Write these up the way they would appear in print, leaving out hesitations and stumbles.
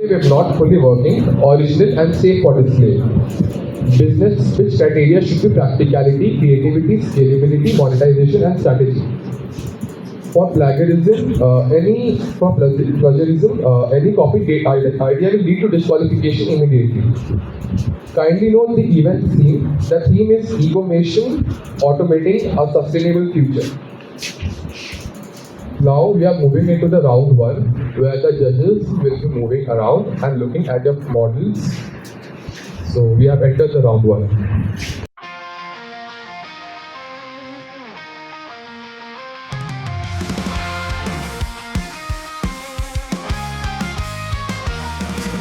If not fully working, original and safe for display. Business which criteria should be practicality, creativity, scalability, monetization, and strategy. For plagiarism, any copy idea will lead to disqualification immediately. Kindly note the event theme. The theme is Ecomation, automating a sustainable future. Now we are moving into the round one, where the judges will be moving around and looking at your models. So we have entered the round one.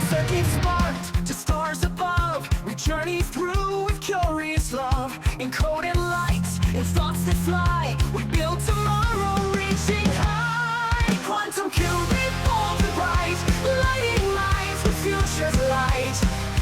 Circuit sparked to stars above. We journey through with curious love. Encoded lights in thoughts that fly. We build tomorrow, reaching high. Quantum Qubit, bold and bright. Lighting minds with future's light.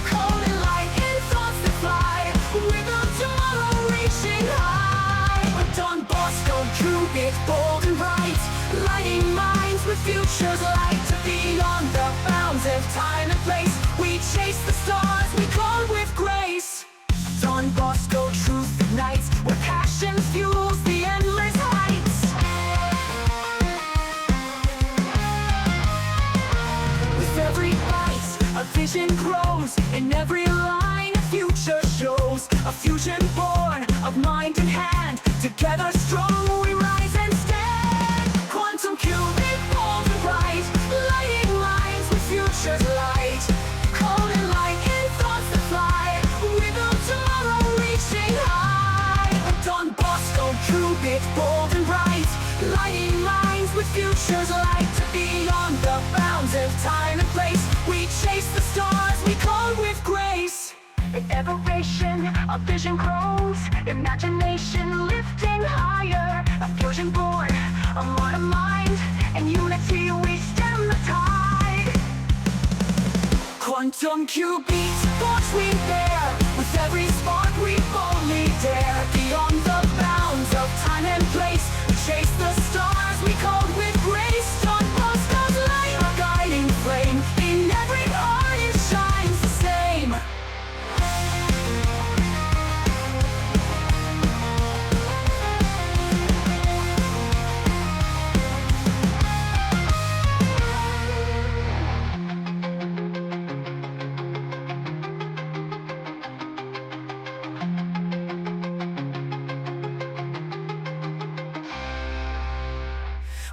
Coded light in thoughts that fly. We build tomorrow, reaching high. With Don Bosco, Qubit, bold and bright. Lighting minds with future's light. To beyond the bounds of time and place. We chase the stars, we glow with grace. Don Bosco, truth ignites. Where passion fuels the endless heights. With every bite, a vision grows. In every line, a future shows. A fusion born of mind and hand. Together strong, we rise and stand. Quantum Qubit, bold and bright. Lighting lines with future's light. Cold and light in thoughts that fly. We build tomorrow, reaching high. Don Bosco, Qubit, bold and bright. Lighting lines with future's light. To beyond the bounds of time and place. We chase the stars, we glow with grace. Iteration, a vision grows. Imagination lifting higher. A fusion born, a modern mind. And unity we stem the tide. Quantum Qubit, thoughts we bear. With every spark we boldly dare. Beyond the bounds of time and place. We chase the stars, we code with grace. Don Bosco's light, our guiding flame. In every heart it shines the same.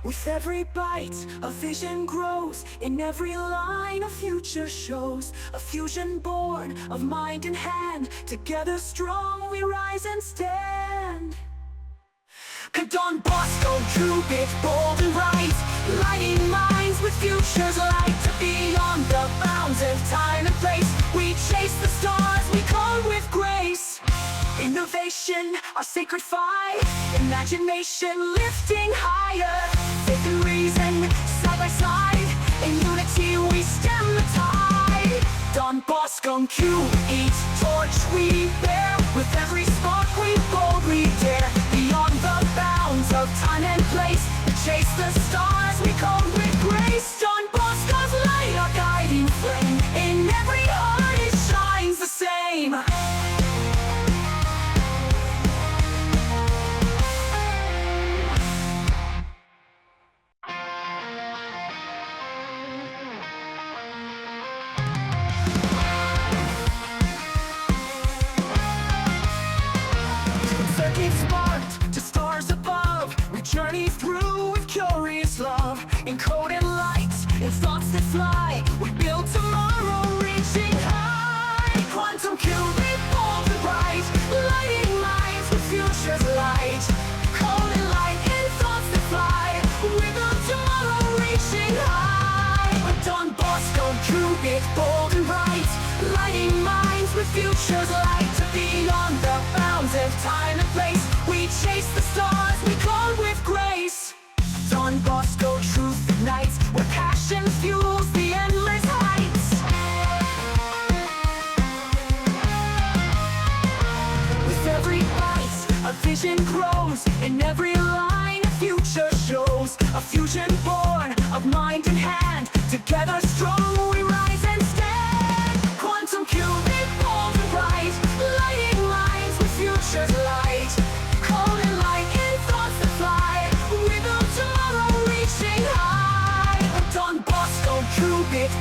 With every bite, a vision grows. In every line, a future shows. A fusion born of mind and hand. Together strong, we rise and stand. Don Bosco, Qubit, bold and bright. Lighting minds with future's light. To beyond the bounds of time and place. We chase the stars, we code with grace. Innovation, our sacred fight. Imagination lifting higher. Faith and reason, side by side. In unity we stem the tide. Don Bosco, Qubit, torch we bear. With every spark we boldly dare. Beyond the bounds of time and place. We chase the stars, we code with grace. Don Bosco's light, our guiding flame. In every heart it shines the same. Circuit sparked to stars above. We journey through with curious love. Encoded lights in thoughts that fly. We build tomorrow, reaching high. Quantum Qubit, bold and bright. Lighting minds with future's light. Cold and light in thoughts that fly. We build tomorrow, reaching high. With Don Bosco, Qubit, bold and bright. Lighting minds with future's light. To beyond the bounds of time and place. We chase the stars, we glow with grace. Don Bosco, truth ignites. Where passion fuels the endless heights. With every bite, a vision grows. In every line, a future shows. A fusion born of mind and hand. Together strong we rise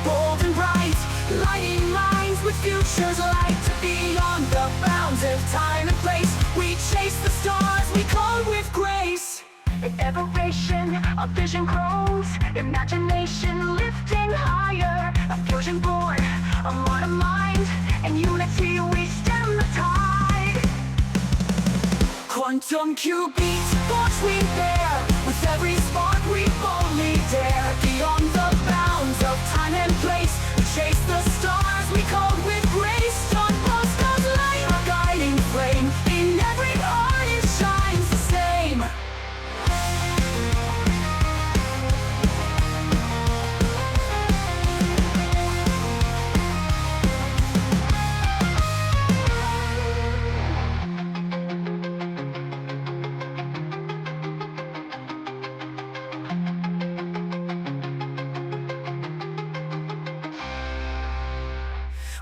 bold and bright, lighting minds with futures light to beyond the bounds of time and place. We chase the stars we call with grace. Innovation, a vision grows, imagination lifting higher, a fusion born, a modern mind, and unity we stem the tide. Quantum Qubit, force we bear, with every spark we boldly dare. Beyond the bounds of time and place, we chase the stars we call with grace. John Bosco's light, a guiding flame, in every heart it shines the same.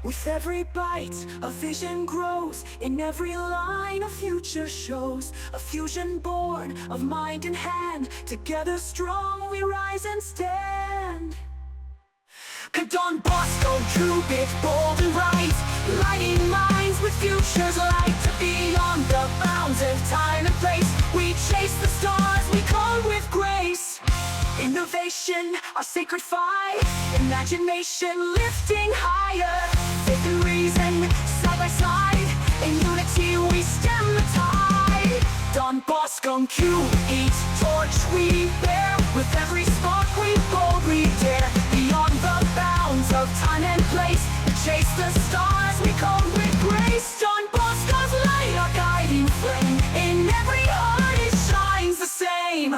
With every bite, a vision grows. In every line, a future shows. A fusion born of mind and hand. Together strong, we rise and stand. Don Bosco, Qubit, bold and bright, lighting minds with futures light to beyond the bounds of time and place. We chase the stars we call with grace. Innovation, our sacred fight, imagination lifting higher. Faith and reason, side by side, in unity we stem the tide. Don Bosco, Qubit, torch we bear, with every spark we boldly dare. Beyond the bounds of time and place, we chase the stars we call with grace. Don Bosco's light, our guiding flame, in every heart it shines the same.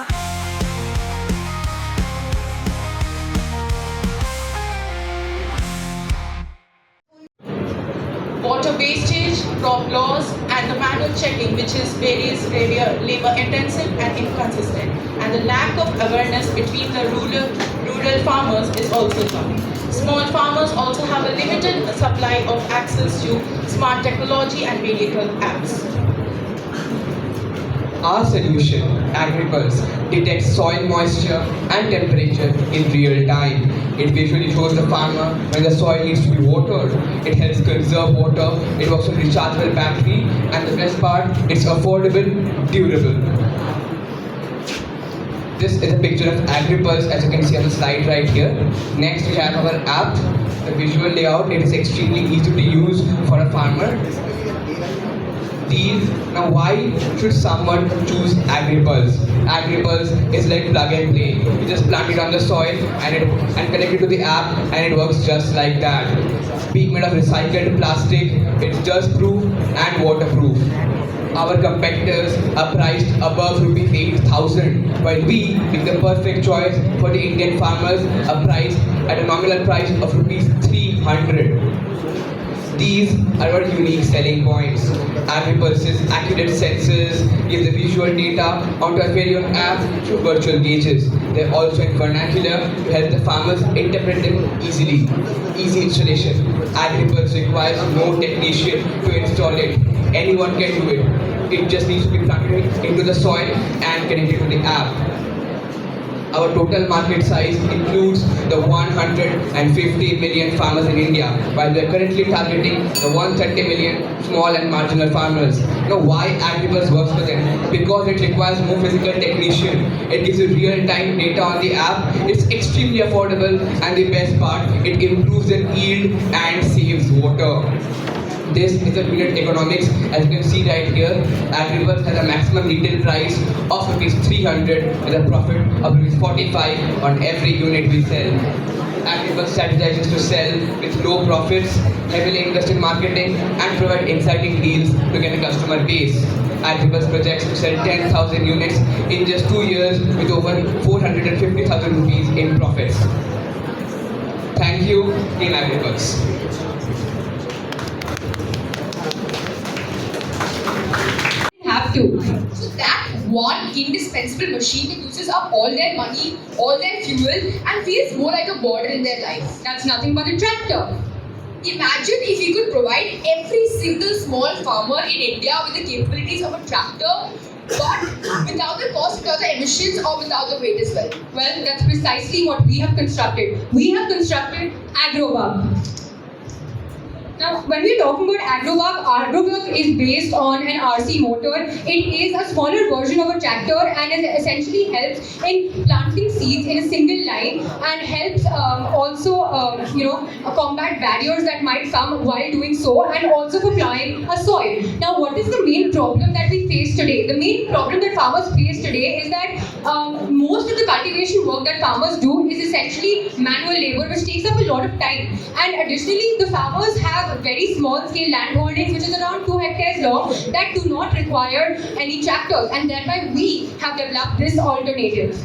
Water wastage, crop loss, and the manual checking, which is various labor intensive and inconsistent, and the lack of awareness between the rural farmers is also coming. Small farmers also have a limited supply of access to smart technology and medical apps. Our solution, Agripulse, detects soil moisture and temperature in real time. It visually shows the farmer when the soil needs to be watered. It helps conserve water. It works on rechargeable battery, and the best part, it's affordable, durable. This is a picture of Agripulse, as you can see on the slide right here. Next, we have our app. The visual layout, it is extremely easy to use for a farmer. Now, why should someone choose Agripulse? Agripulse is like plug and play. You just plant it on the soil and connect it to the app, and it works just like that. Being made of recycled plastic, it's dust-proof and waterproof. Our competitors are priced above ₹8,000, while we make the perfect choice for the Indian farmers, are priced at a nominal price of ₹300. These are our unique selling points. Agripulse's accurate sensors give the visual data onto our very own app through virtual gauges. They're also in vernacular to help the farmers interpret them easily. Easy installation. Agripulse requires no technician to install it. Anyone can do it. It just needs to be planted into the soil and connected to the app. Our total market size includes the 150 million farmers in India, while we are currently targeting the 130 million small and marginal farmers. Now, why Agripulse works for them? Because it requires no physical technician. It gives you real-time data on the app. It's extremely affordable, and the best part, it improves the yield and saves water. This is the unit economics. As you can see right here, Agripulse has a maximum retail price of ₹300 with a profit of ₹45 on every unit we sell. Agripulse strategizes to sell with low profits, heavily invest in marketing, and provide exciting deals to get a customer base. Agripulse projects to sell 10,000 units in just 2 years with over 450,000 rupees in profits. Thank you, Team Agripulse. Have to. So that one indispensable machine that uses up all their money, all their fuel, and feels more like a border in their life. That's nothing but a tractor. Imagine if we could provide every single small farmer in India with the capabilities of a tractor. but without the cost, without the emissions, or without the weight as well. Well, that's precisely what we have constructed. We have constructed AgroBug. Now, when we're talking about AgroBug is based on an RC motor. It is a smaller version of a tractor and it essentially helps in planting seeds in a single line and helps combat barriers that might come while doing so, and also for plowing a soil. Now, what is the main problem that we face today? The main problem that farmers face today is that most of the cultivation work that farmers do is essentially manual labor, which takes up a lot of time. And additionally, the farmers have very small scale land holdings, which is around 2 hectares long, that do not require any tractors, and thereby we have developed this alternative.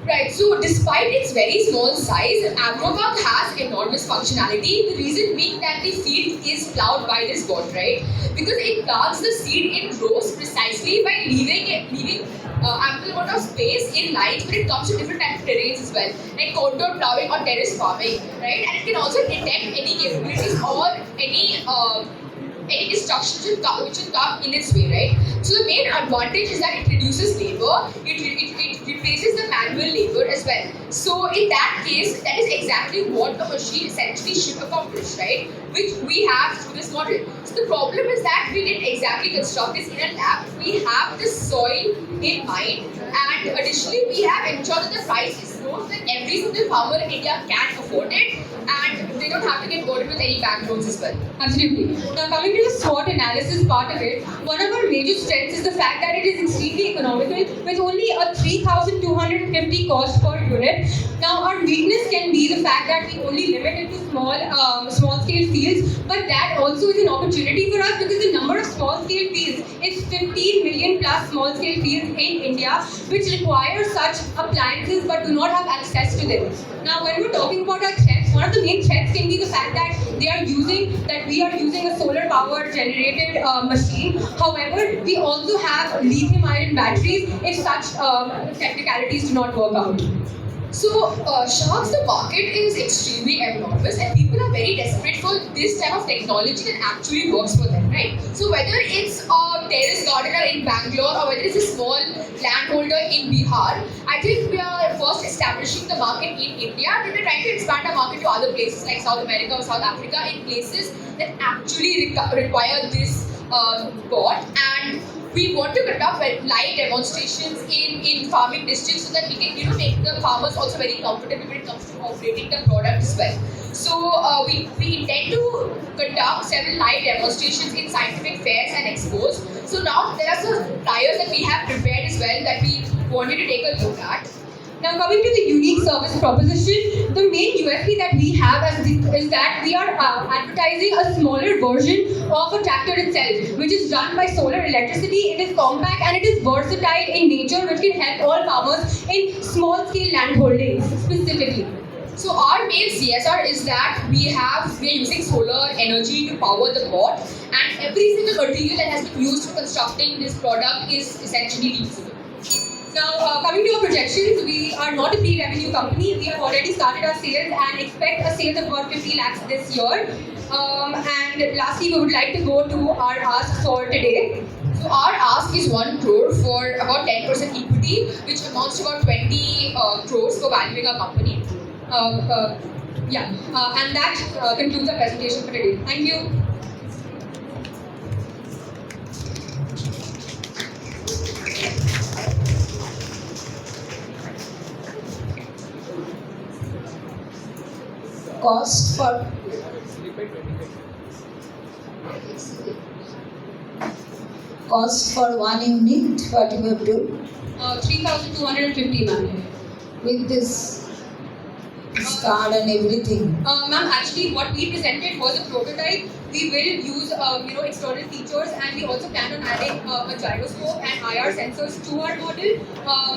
Right, so despite its very small size, AgroBug has enormous functionality. The reason being that the field is plowed by this bot, right? Because it plants the seed in rows precisely by leaving ample amount of space in lines when it comes to different types of terrains as well, like contour plowing or terrace farming, right? And it can also detect any capabilities or any destruction which will come in its way, right? So the main advantage is that it reduces labor, it replaces the manual labor as well. So in that case, that is exactly what the machine essentially should accomplish, right? Which we have through this model. So the problem is that we didn't exactly construct this in a lab. We have the soil in mind, and additionally we have ensured that the price is low so that every single farmer in India can afford it, and they don't have to get burdened with any bank loans as well. Absolutely. Now, coming to the SWOT analysis part of it, one of our major strengths is the fact that it is extremely economical with only a 3,250 cost per unit. Now, our weakness can be the fact that we only limit it to small scale fields, but that also is an opportunity for us because the number of small scale fields is 15 million plus small scale fields in India, which require such appliances but do not have access to them. Now, when we're talking about our threats, one of the main threats can be the fact that we are using a solar power generated machine. However, we also have lithium ion batteries if such technicalities do not work out. So, Sharks, the market is extremely enormous and people are very desperate for this type of technology that actually works for them, right? So, whether it's a terrace gardener in Bangalore or whether it's a small landholder in Bihar, I think we are first establishing the market in India and we're trying to expand our market to other places like South America or South Africa, in places that actually require this bot. And we want to conduct live demonstrations in farming districts so that we can make the farmers also very comfortable when it comes to operating the product as well. So we intend to conduct several live demonstrations in scientific fairs and expos. So now there are some flyers that we have prepared as well that we wanted to take a look at. Now, coming to the unique service proposition, the main USP that we have is that we are advertising a smaller version of a tractor itself, which is run by solar electricity. It is compact and it is versatile in nature, which can help all farmers in small scale land holdings specifically. So our main CSR is that we are using solar energy to power the bot, and every single material that has been used for constructing this product is essentially reusable. Now, coming to our projections, we are not a pre-revenue company. We have already started our sales and expect a sales of about 50 lakhs this year. And lastly, we would like to go to our ask for today. So our ask is 1 crore for about 10% equity, which amounts to about 20 crores for valuing our company. And that concludes our presentation for today. Thank you. Cost for one unit, what you have to 3,250, ma'am. with this card and everything. Ma'am, actually, what we presented was a prototype. We will use, external features, and we also plan on adding a gyroscope and IR sensors to our model.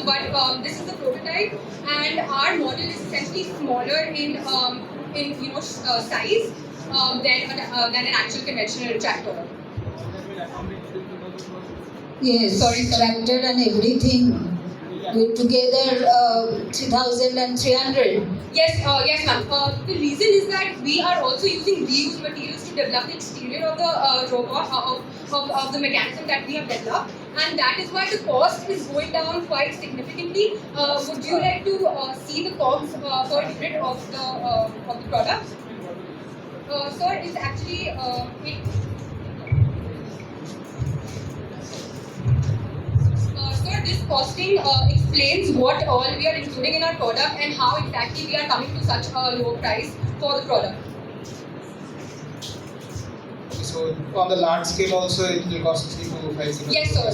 But this is the prototype, and our model is essentially smaller in size than an actual conventional tractor. Yes, Sorry. tractor and everything. With together 3,300. Yes, ma'am. The reason is that we are also using reused materials to develop the exterior of the robot, of the mechanism that we have developed, and that is why the cost is going down quite significantly. Would you like to see the costs per unit of the product? Sir, it's actually Sir, this costing explains what all we are including in our product and how exactly we are coming to such a low price for the product. So on the large scale also it will cost 3 to 5 cents. Yes, sir.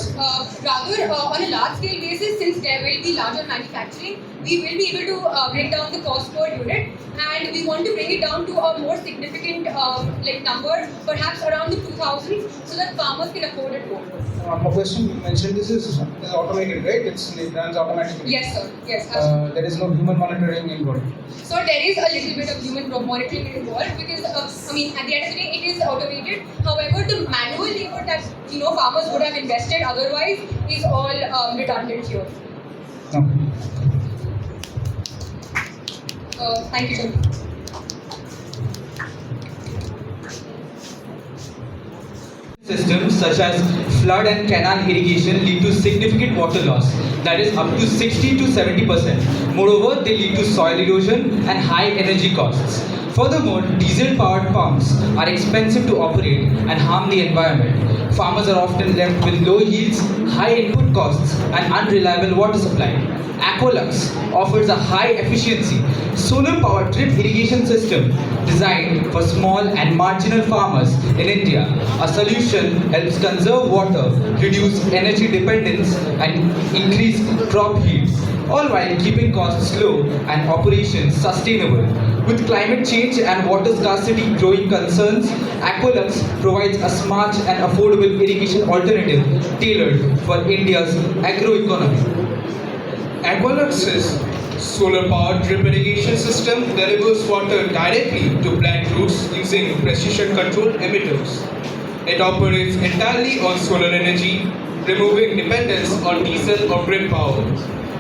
Rather, on a large scale basis, since there will be larger manufacturing, we will be able to bring down the cost per unit, and we want to bring it down to a more significant number, perhaps around the 2000, so that farmers can afford it more. My question, you mentioned this is automated, right? It runs automatically. Yes, sir. Yes, absolutely. There is no human monitoring involved. So there is a little bit of human monitoring involved because at the end of the day it is automated. However, the manual labor that farmers would have invested otherwise is all redundant here. No. Thank you, sir. Systems such as flood and canal irrigation lead to significant water loss, that is up to 60 to 70%. Moreover, they lead to soil erosion and high energy costs. Furthermore, diesel-powered pumps are expensive to operate and harm the environment. Farmers are often left with low yields, high input costs, and unreliable water supply. Aqualux offers a high-efficiency, solar-powered drip irrigation system designed for small and marginal farmers in India. A solution helps conserve water, reduce energy dependence, and increase crop yield, all while keeping costs low and operations sustainable. With climate change and water scarcity growing concerns, Aqualux provides a smart and affordable irrigation alternative tailored for India's agroeconomy. Aqualux's solar-powered drip irrigation system delivers water directly to plant roots using precision-controlled emitters. It operates entirely on solar energy, removing dependence on diesel or grid power.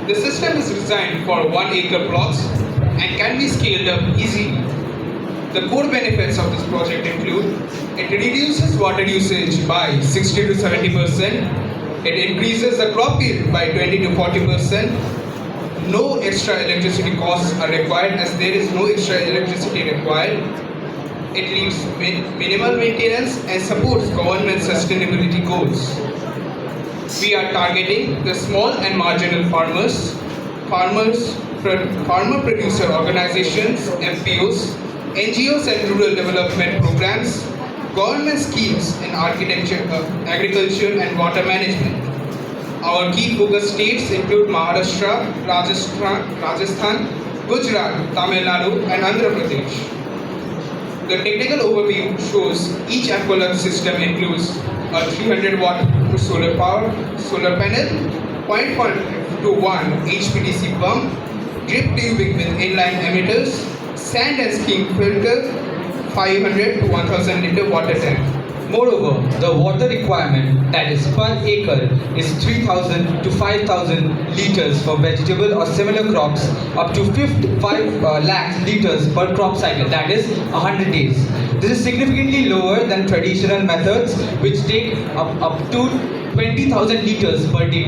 The system is designed for 1-acre plots and can be scaled up easily. The core benefits of this project include: it reduces water usage by 60 to 70%, it increases the crop yield by 20 to 40%, no extra electricity costs are required as there is no extra electricity required, it leaves minimal maintenance and supports government sustainability goals. We are targeting the small and marginal farmers, farmer producer organizations, FPOs, NGOs and rural development programs, government schemes in agriculture and water management. Our key focus states include Maharashtra, Rajasthan, Gujarat, Tamil Nadu and Andhra Pradesh. The technical overview shows each Aqualux system includes a 300 watt solar panel, 0.1 to 1 HPDC pump, drip tubing with inline emitters, sand and skin filter, 500 to 1000 liter water tank. Moreover, the water requirement, that is per acre, is 3000 to 5000 liters for vegetable or similar crops, up to 5 lakh liters per crop cycle, that is 100 days. This is significantly lower than traditional methods, which take up to 20,000 liters per day.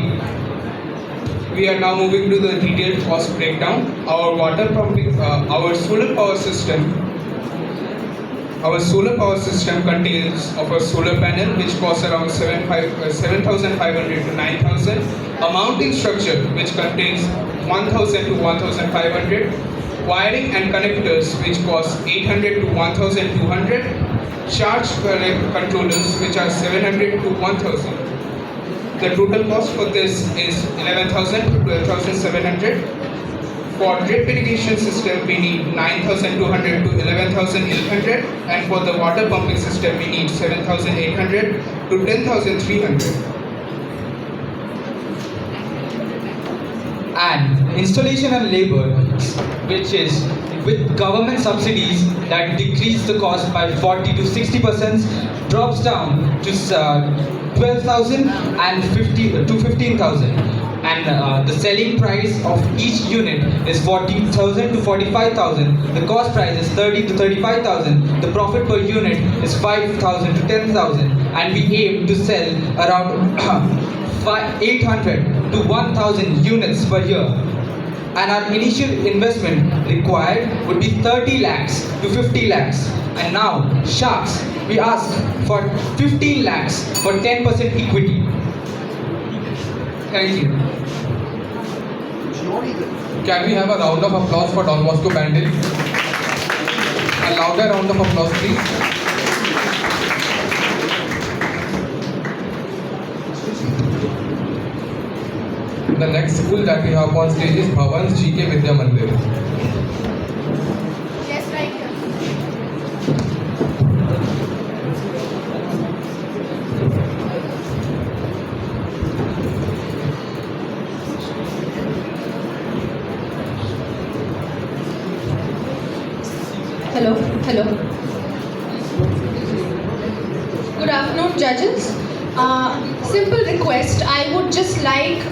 We are now moving to the detailed cost breakdown. Our solar power system contains of a solar panel which costs around 7,500 to 9,000, a mounting structure which contains 1,000 to 1,500, wiring and connectors which cost 800 to 1,200, charge controllers which are 700 to 1,000. The total cost for this is 11,000 to 12,700. For drip irrigation system, we need 9,200 to 11,800, and for the water pumping system, we need 7,800 to 10,300. And installation and labor, which is with government subsidies that decrease the cost by 40 to 60%, drops down to 12,000 and 50 to 15,000. and the selling price of each unit is 40,000 to 45,000. The cost price is 30 to 35,000. The profit per unit is 5,000 to 10,000, and we aim to sell around 800 to 1,000 units per year. And our initial investment required would be 30 lakhs to 50 lakhs. And now, sharks, we ask for 15 lakhs for 10% equity. Thank you. Can we have a round of applause for Don Bosco Bandel? A louder round of applause, please. The next school that we have on stage is Bhavan's GK Vidya Mandir. Yes, right here. Hello, hello. Good afternoon, judges. Simple request. I would just like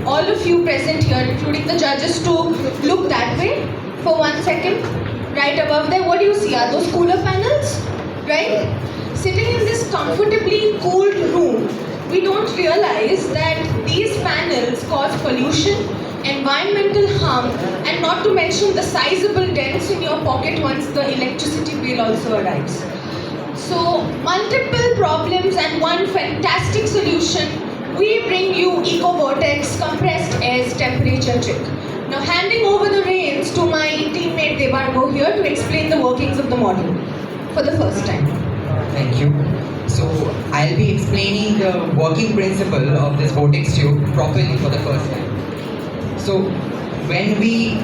all of you present here, including the judges, to look that way for 1 second. Right above there, what do you see? Are those cooler panels? Right? Sitting in this comfortably cooled room, we don't realize that these panels cause pollution, environmental harm, and not to mention the sizable dents in your pocket once the electricity bill also arrives. So, multiple problems and one fantastic solution. We bring you EcoVortex compressed air's temperature trick. Now, handing over the reins to my teammate Debargo here to explain the workings of the model for the first time. Thank you. So I'll be explaining the working principle of this vortex tube properly for the first time. So when we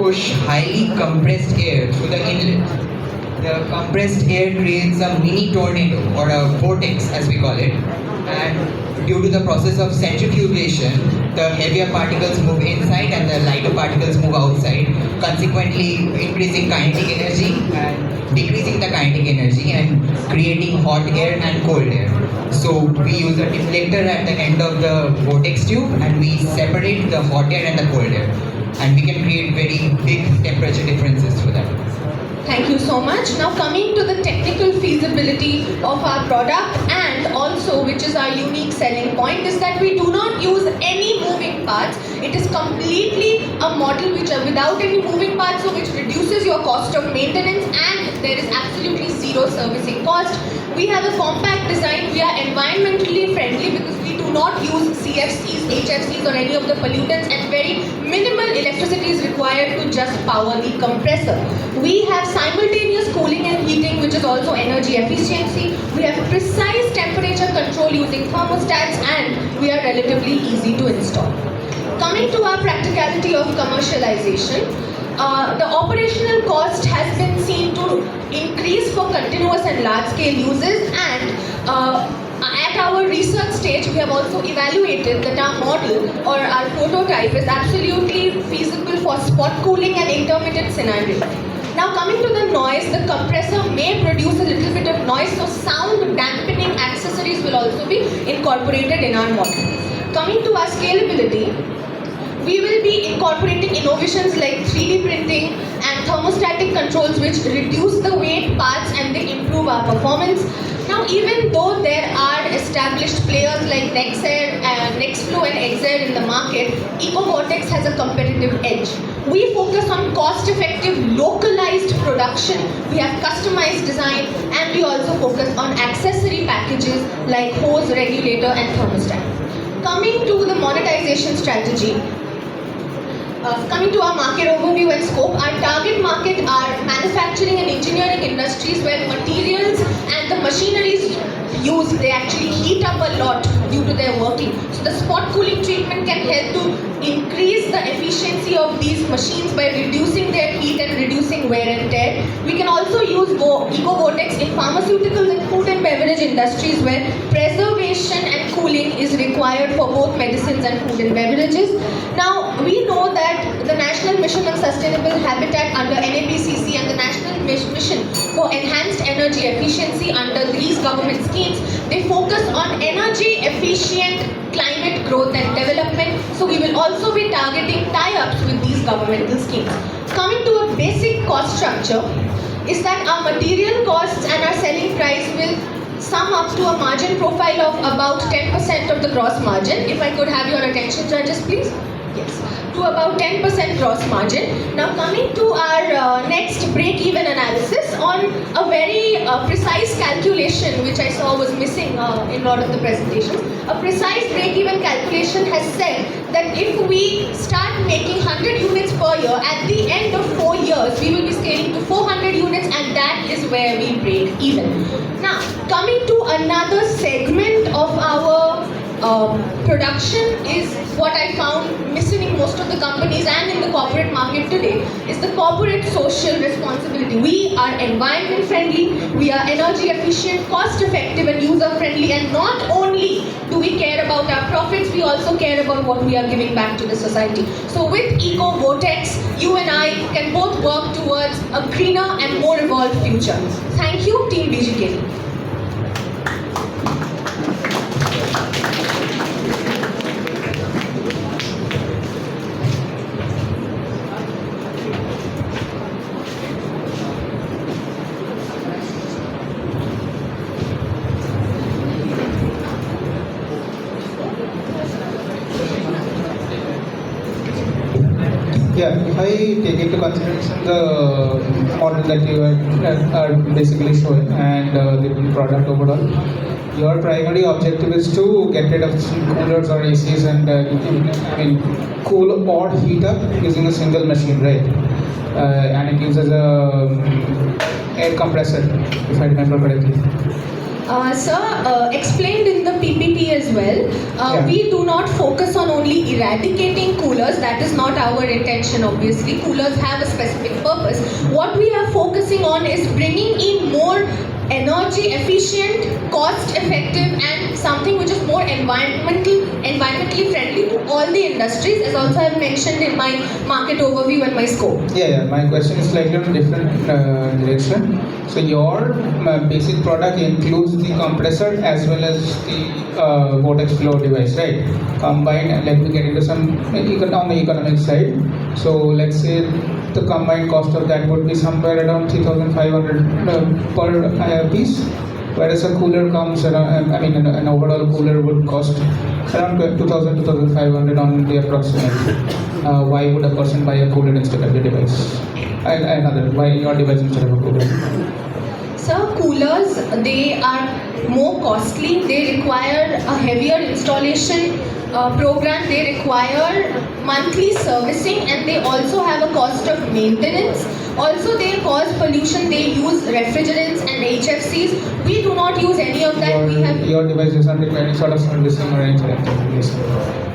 push highly compressed air through the inlet, the compressed air creates a mini tornado or a vortex as we call it, and due to the process of centrifugation, the heavier particles move inside and the lighter particles move outside, consequently increasing kinetic energy and decreasing the kinetic energy and creating hot air and cold air. So we use a deflector at the end of the vortex tube and we separate the hot air and the cold air, and we can create very big temperature differences for that. Thank you so much. Now coming to the technical feasibility of our product, and also which is our unique selling point, is that we do not use any moving parts. It is completely a model which are without any moving parts, so which reduces your cost of maintenance, and there is absolutely zero servicing cost. We have a compact design. We are environmentally friendly because we do not use CFCs, HFCs or any of the pollutants, and very minimal electricity is required to just power the compressor. We have simultaneous cooling and heating, which is also energy efficiency. We have precise temperature control using thermostats, and we are relatively easy to install. Coming to our practicality of commercialization, the operational cost has been seen to increase for continuous and large-scale uses, and at our research stage, we have also evaluated that our model or our prototype is absolutely feasible for spot cooling and intermittent scenarios. Now coming to the noise, the compressor may produce a little bit of noise, so sound dampening accessories will also be incorporated in our model. Coming to our scalability, we will be incorporating innovations like 3D printing and thermostatic controls which reduce the weight parts and they improve our performance. Now, even though there are established players like Nextflow and Exair in the market, EcoVortex has a competitive edge. We focus on cost-effective, localized production. We have customized design, and we also focus on accessory packages like hose, regulator, and thermostat. Coming to the monetization strategy. Coming to our market overview and scope, our target market are manufacturing and engineering industries where materials and the machineries used, they actually heat up a lot due to their working. So the spot cooling treatment can help to increase the efficiency of these machines by reducing their heat and reducing wear and tear. We can also use EcoVortex in pharmaceuticals and food and beverage industries where preservation and cooling is required for both medicines and food and beverages. Now, we know that the National Mission on Sustainable Habitat under NABCC and the National Mission for Enhanced Energy Efficiency under these government schemes, they focus on energy efficient climate growth and development So we will also be targeting tie-ups with these governmental schemes. Coming to a basic cost structure is that our material costs and our selling price will sum up to a margin profile of about 10% of the gross margin. If I could have your attention, judges, please. Yes, to about 10% gross margin. Now coming to our next break-even analysis on a very precise calculation which I saw was missing in a lot of the presentations. A precise break-even calculation has said that if we start making 100 units per year, at the end of 4 years we will be scaling to 400 units, and that is where we break even. Now coming to another segment of our production is what I found missing in most of the companies and in the corporate market today is the corporate social responsibility. We are environment friendly, we are energy efficient, cost effective and user friendly, and not only do we care about our profits, we also care about what we are giving back to the society. So with Eco Vortex, you and I can both work towards a greener and more evolved future. Thank you, Team BGK. Yeah, if I take into consideration the model that you are basically showing and the product overall, your primary objective is to get rid of coolers or ACs and cool or heat up using a single machine, right? And it uses a air compressor, if I remember correctly. Sir, explained in the PPT as well, we do not focus on only eradicating coolers. That is not our intention, obviously. Coolers have a specific purpose. What we are focusing on is bringing in more energy efficient, cost effective, and something which is more environmentally friendly to all the industries, as also I have mentioned in my market overview and my scope. Yeah, my question is slightly on a different direction. So your basic product includes the compressor as well as the vortex flow device, right? Combined, and let me get into some on the economic side. So let's say the combined cost of that would be somewhere around 3,500 per piece, whereas a cooler comes around, an overall cooler would cost around 2,000 2,500 on the approximate. Why would a person buy a cooler instead of the device? Why your device instead of a cooler? So coolers, they are more costly, they require a heavier installation program, they require monthly servicing, and they also have a cost of maintenance. Also they cause pollution, they use refrigerants and HFCs. We do not use any of that. Your device doesn't require any sort of servicing or anything like that.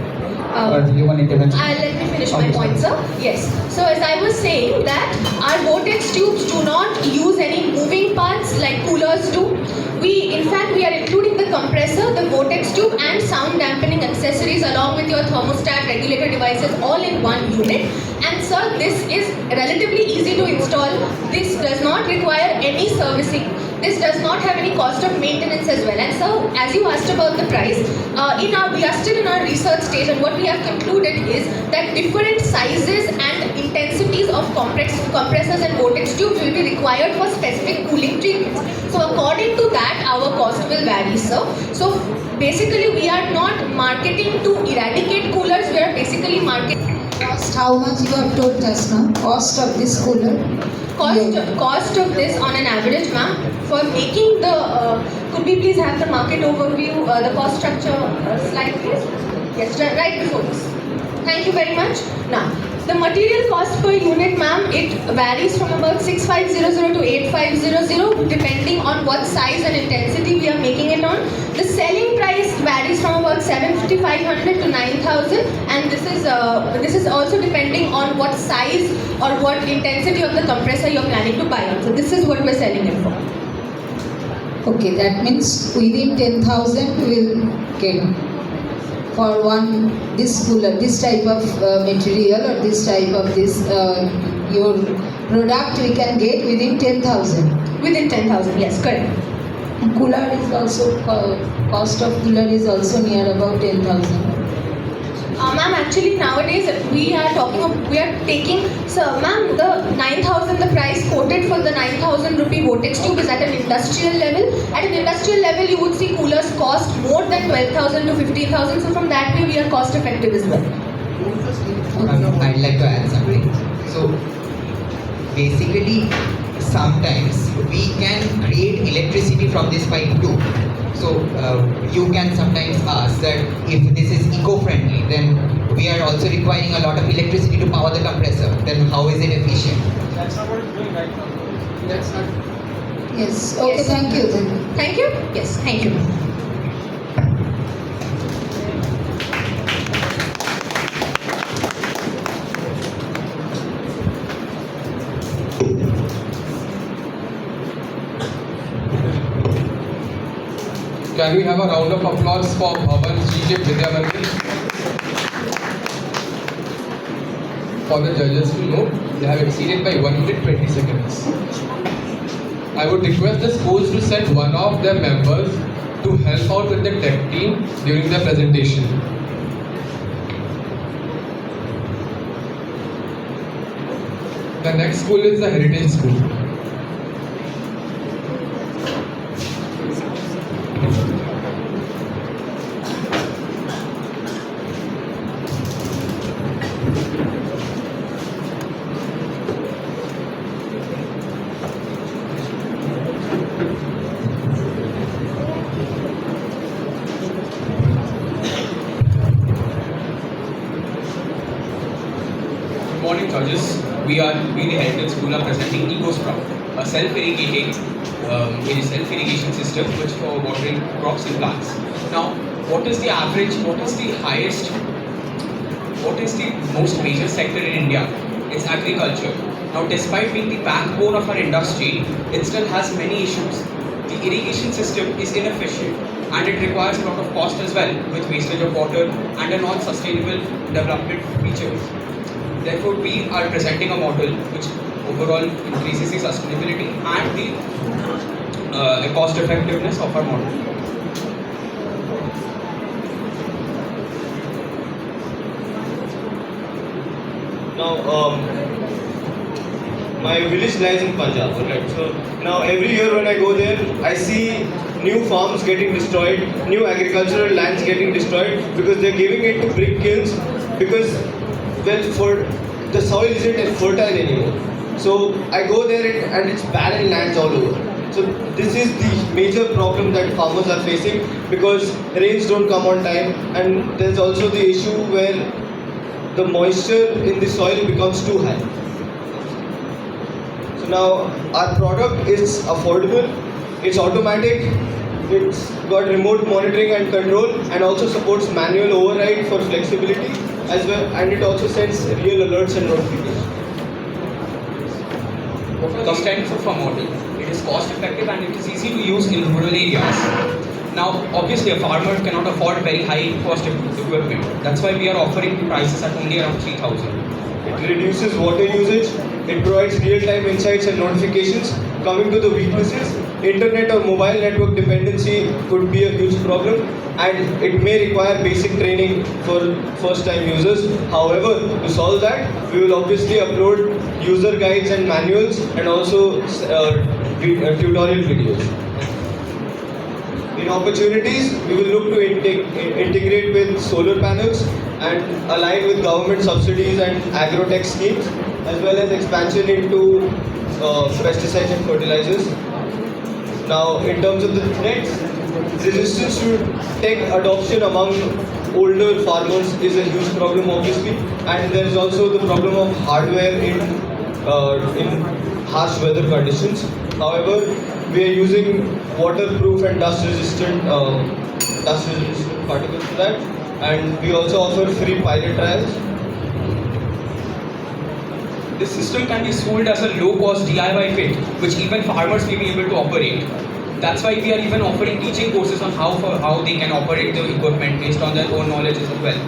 Or human intervention. Let me finish my point, sir. Yes. So as I was saying that our vortex tubes do not use any moving parts like coolers do. In fact, we are including the compressor, the vortex tube, and sound dampening accessories along with your thermostat regulator devices all in one unit. And sir, this is relatively easy to install. This does not require any servicing. This does not have any cost of maintenance as well. And so, as you asked about the price, we are still in our research stage, and what we have concluded is that different sizes and intensities of compressors and vortex tubes will be required for specific cooling treatments. So according to that, our cost will vary, sir. So basically, we are not marketing to eradicate coolers, we are basically marketing. Cost, how much you have told us now? Cost of this cooler? Cost of this on an average, ma'am, for making the, could we please have the market overview, the cost structure slide please? Yes, right before this. Thank you very much. Now, the material cost per unit, ma'am, it varies from about 6500 to 8500 depending on what size and intensity we are making it on. The selling price varies from about 7,500 to 9,000, and this is also depending on what size or what intensity of the compressor you're planning to buy on. So this is what we're selling it for. Okay, that means within 10,000 we will get for this cooler, this type of material or this type of your product we can get within 10,000. Within 10,000, yes, correct. Cooler is also, cost of cooler is also near about 10,000. Ma'am, actually nowadays we are taking, sir, ma'am, the 9,000, the price quoted for the 9,000 rupee vortex tube is at an industrial level. At an industrial level, you would see coolers cost more than 12,000 to 15,000. So from that way, we are cost effective as well. I'd like to add something. So basically, sometimes we can create electricity from this pipe too. So you can sometimes ask that if this is eco-friendly, then we are also requiring a lot of electricity to power the compressor. Then how is it efficient? That's not what it's doing right now. That's not. Yes. Okay. Yes. Thank you. Then. Thank you. Yes, thank you. Can we have a round of applause for Bhavan, GK, Vidyavanti? For the judges to know, they have exceeded by 1 minute 20 seconds. I would request the schools to send one of their members to help out with the tech team during their presentation. The next school is the Heritage School. Good morning, judges. We the Heritage School are presenting EcoSprout, a self-irrigation system which for watering crops and plants. Now, what is the average? What is the highest? What is the most major sector in India? It's agriculture. Now, despite being the backbone of our industry, it still has many issues. The irrigation system is inefficient and it requires a lot of cost as well, with wastage of water and a non-sustainable development features. Therefore, we are presenting a model which overall increases the sustainability and the cost effectiveness of our model. Now, my village lies in Punjab, right? So now every year when I go there, I see new farms getting destroyed, new agricultural lands getting destroyed because they're giving it to brick kilns because, well, for the soil isn't fertile anymore. So I go there and it's barren lands all over. So this is the major problem that farmers are facing because rains don't come on time, and there's also the issue where the moisture in the soil becomes too high. So now our product is affordable, it's automatic, it's got remote monitoring and control, and also supports manual override for flexibility as well, and it also sends real alerts and notifications. What are the strengths of our model? It is cost effective and it is easy to use in rural areas. Now, obviously, a farmer cannot afford very high cost equipment. That's why we are offering the prices at only around 3,000. It reduces water usage, it provides real-time insights and notifications. Coming to the weaknesses, internet or mobile network dependency could be a huge problem, and it may require basic training for first-time users. However, to solve that, we will obviously upload user guides and manuals and also tutorial videos. In opportunities, we will look to integrate with solar panels and align with government subsidies and agrotech schemes, as well as expansion into pesticides and fertilizers. Now, in terms of the threats, resistance to tech adoption among older farmers is a huge problem, obviously, and there is also the problem of hardware in harsh weather conditions. However, we are using waterproof and dust-resistant particles for that, and we also offer free pilot trials. This system can be sold as a low-cost DIY kit, which even farmers may be able to operate. That's why we are even offering teaching courses on how they can operate the equipment based on their own knowledge as well.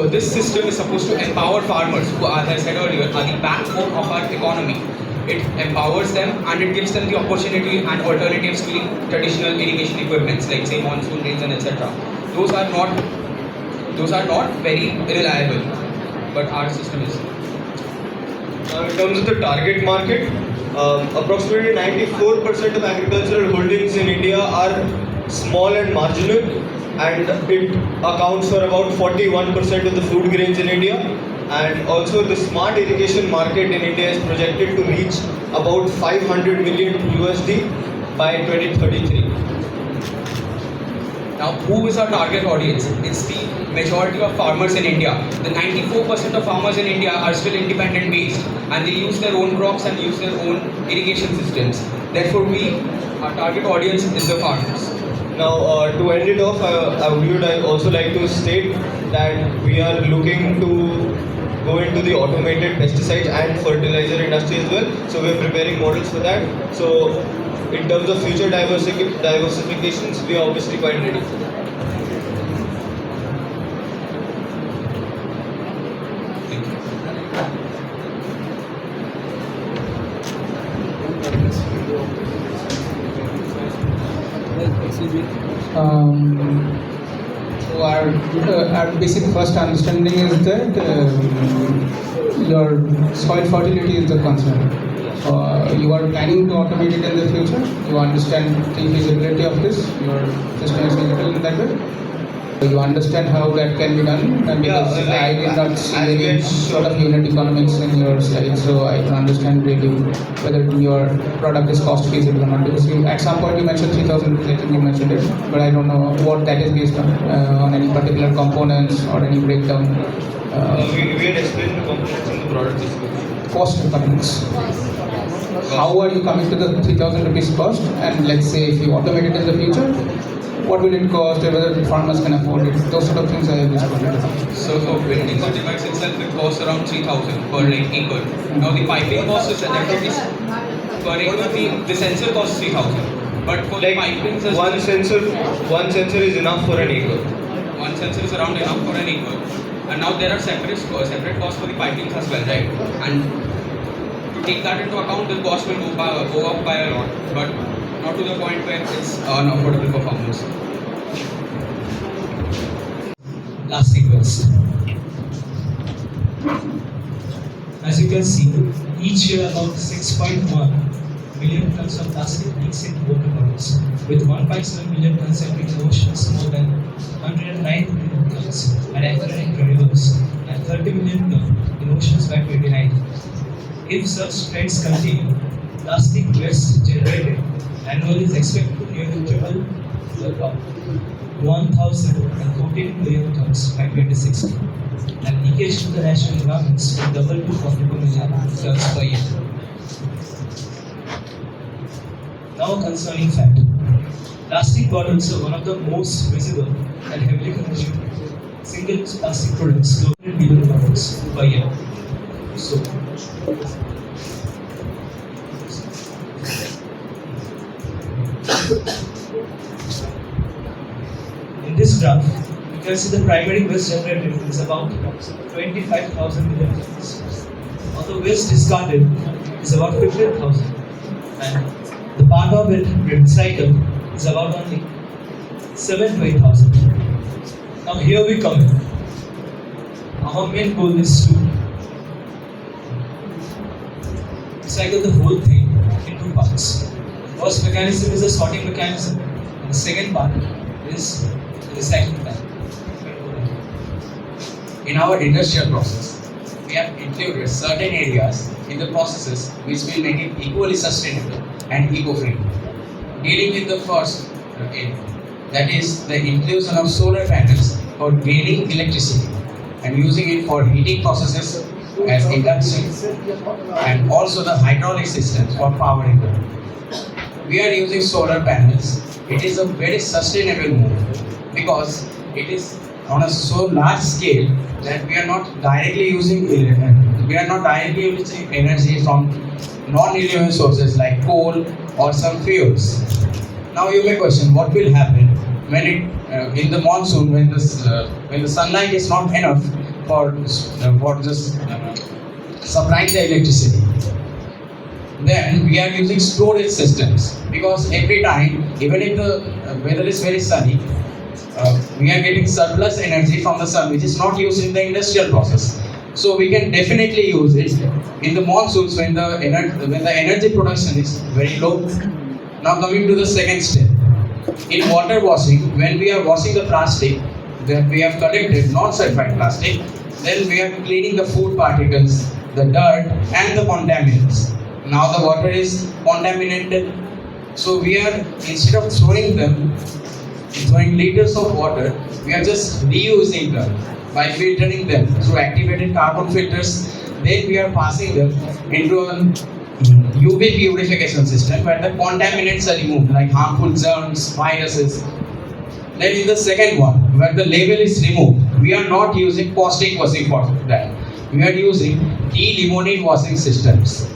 This system is supposed to empower farmers, who, as I said earlier, are the backbone of our economy. it empowers them and it gives them the opportunity and alternatives to the traditional irrigation equipments like say monsoon rains and etc. Those are not very reliable, but our system is. In terms of the target market, approximately 94% of agricultural holdings in India are small and marginal, and it accounts for about 41% of the food grains in India. And also the smart irrigation market in India is projected to reach about 500 million USD by 2033. Now, who is our target audience? It's the majority of farmers in India. The 94% of farmers in India are still independent based and they use their own crops and use their own irrigation systems. Therefore, our target audience is the farmers. Now, to end it off, I would also like to state that we are looking to go into the automated pesticides and fertilizer industry as well. So we're preparing models for that. So in terms of future diversifications, we are obviously quite ready for that. So our basic first understanding is that your soil fertility is the concern. You are planning to automate it in the future. You understand the feasibility of this. Your system is feasible in that way. You understand how that can be done, because I did not see any sort of unit economics in your slide, so I don't understand really whether your product is cost feasible or not. Because at some point you mentioned 3,000 rupees, I think you mentioned it, but I don't know what that is based on any particular components or any breakdown. We had explained the components in the product description. Cost economics. How are you coming to the 3,000 rupees cost? And let's say if you automate it in the future, what will it cost, or whether farmers can afford it? Those sort of things I have just wanted to know. So building the device itself will cost around 3,000 per acre. Now the piping cost is relatively per acre. The sensor costs 3,000. But for the pipings, one sensor is enough for an acre. One sensor is around enough for an acre. And now there are separate costs for the pipings as well, right? And to take that into account, the cost will go up by a lot, but not to the point where it's unaffordable for farmers. Plastic waste. As you can see, each year about 6.1 million tons of plastic leaks into water bodies, with 1.7 million tons entering the oceans, more than 109 million tons are entering rivers, and 30 million tons in oceans by 2029. If such trends continue, plastic waste generated annually is expected to nearly triple to about 1,014 million tons by 2060, and leakage to the national environments will double to 42 million tons per year. Now, concerning fact, plastic bottles are one of the most visible and heavily consumed single-use plastic products, globally billion bottles per year. So, in this graph, you can see the primary waste generated is about 25,000 million tons. Although waste discarded is about 15,000, and the part of it recycled is about only 7 to 8,000. Now here we come in. Our main goal is to recycle the whole thing in two parts. The first mechanism is the sorting mechanism, and the second part is the recycling plan. In our industrial process, we have included certain areas in the processes which will make it equally sustainable and eco-friendly. Dealing with the first area, that is the inclusion of solar panels for gaining electricity and using it for heating processes as induction, and also the hydraulic systems for powering them. We are using solar panels. It is a very sustainable move because it is on a so large scale that we are not directly using energy from non-renewable sources like coal or some fuels. Now you may question what will happen when in the monsoon when the sunlight is not enough for just supplying the electricity. Then we are using storage systems because every time, even if the weather is very sunny, we are getting surplus energy from the sun which is not used in the industrial process. So we can definitely use it in the monsoons when the energy production is very low. Now coming to the second step. In water washing, when we are washing the plastic that we have collected, non-certified plastic, then we are cleaning the food particles, the dirt and the contaminants. Now the water is contaminated, so we are, instead of throwing liters of water, we are just reusing them by filtering them through activated carbon filters. Then we are passing them into a UV purification system where the contaminants are removed like harmful germs, viruses. Then in the second one, where the label is removed, we are not using caustic washing for that. We are using de-limonene washing systems.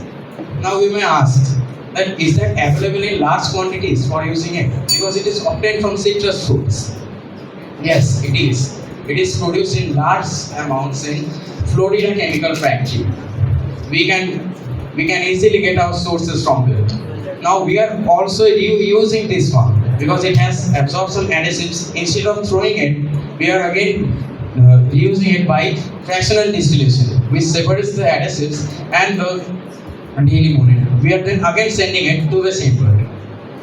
Now we may ask, that is that available in large quantities for using it? Because it is obtained from citrus fruits. Yes, it is. It is produced in large amounts in Florida chemical factory. We can easily get our sources from there. Now we are also using this one because it has absorbed some additives. Instead of throwing it, we are again reusing it by fractional distillation, which separates the additives and the de-limonene. We are then again sending it to the chamber.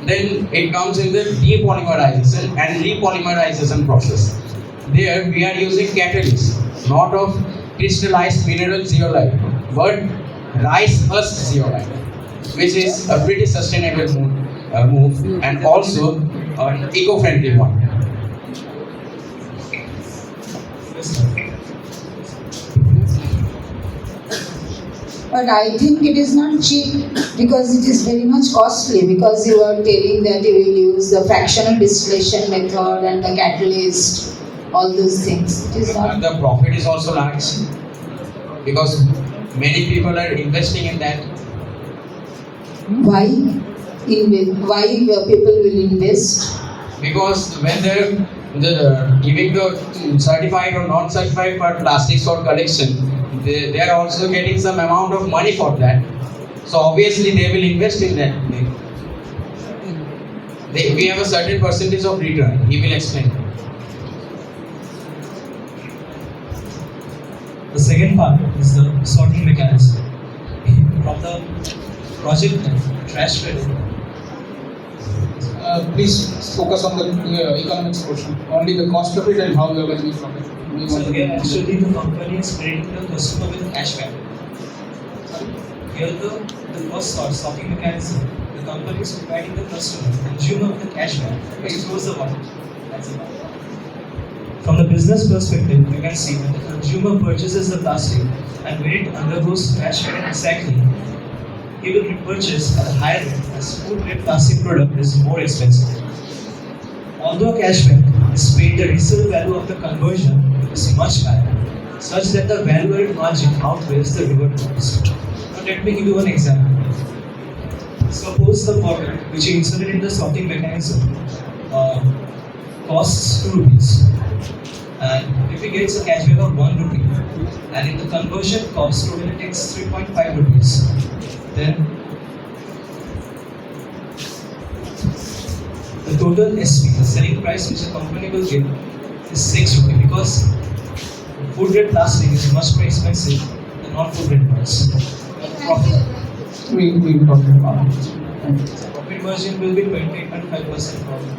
Then it comes in the depolymerization and repolymerization process. There we are using catalysts, not of crystallized mineral zeolite, but rice husk zeolite, which is a pretty sustainable move and also an eco-friendly one. But I think it is not cheap because it is very much costly, because you are telling that you will use the fractional distillation method and the catalyst, all those things. It is not. The profit is also large because many people are investing in that. Why? Why people will invest? Because when they're giving the certified or non-certified for plastics for collection, they are also getting some amount of money for that. So obviously they will invest in that. We have a certain percentage of return. He will explain. The second part is the sorting mechanism. From the project trash credit. Please focus on the economics portion. Only the cost of it and how you are going to use profit. So here actually the company is crediting the customer with cashback. Here the first sorting mechanism, the company is providing the consumer with the cashback, which goes the water. That's it. From the business perspective, you can see when the consumer purchases the plastic and when it undergoes trash credit recycling, he will repurchase at a higher rate as food grade plastic product is more expensive. Although cashback is paid, the resale value of the conversion is much higher, such that the value-added margin outweighs the reward cost. Now let me give you one example. Suppose the product which is inserted in the sorting mechanism costs 2 rupees, and if he gets a cashback of 1 rupee, and in the conversion cost total it takes 3.5 rupees, then the total SP, the selling price which the company will give, is 6 rupees, because food grade plastic is much more expensive than non-food grade ones. We profit about it. Profit margin will be 28.5% profit.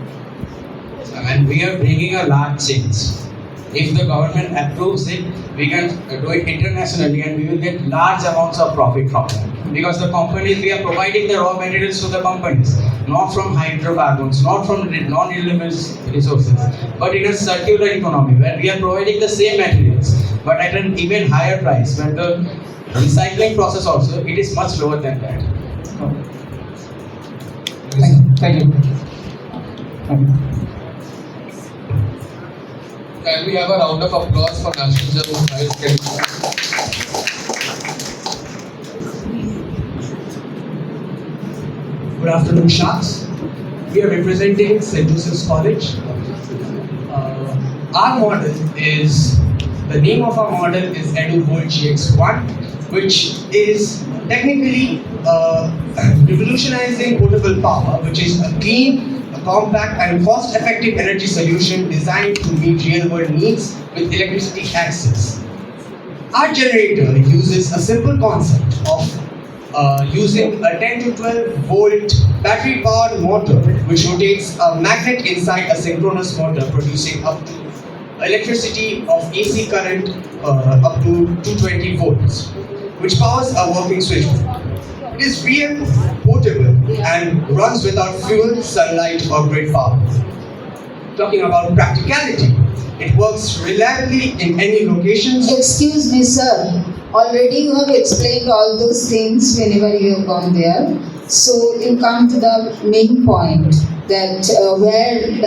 And we are bringing a large change. If the government approves it, we can do it internationally and we will get large amounts of profit from that. Because the companies, we are providing the raw materials to the companies, not from hydrocarbons, not from non-renewable resources, but in a circular economy where we are providing the same materials, but at an even higher price, where the recycling process also, it is much lower than that. Thank you. Can we have a round of applause for National Good afternoon, Sharks. We are representing St. Joseph's College. Our model is, the name of our model is EduVolt GX1. which is technically revolutionizing portable power, which is a clean, a compact, and cost-effective energy solution designed to meet real-world needs with electricity access. Our generator uses a simple concept of using a 10 to 12 volt battery powered motor which rotates a magnet inside a synchronous motor, producing up to electricity of AC current up to 220 volts, which powers a working switchboard. It is real, portable, and runs without fuel, sunlight, or grid power. Talking about practicality, it works reliably in any locations. Excuse me, sir. Already you have explained all those things whenever you have gone there. So you come to the main point that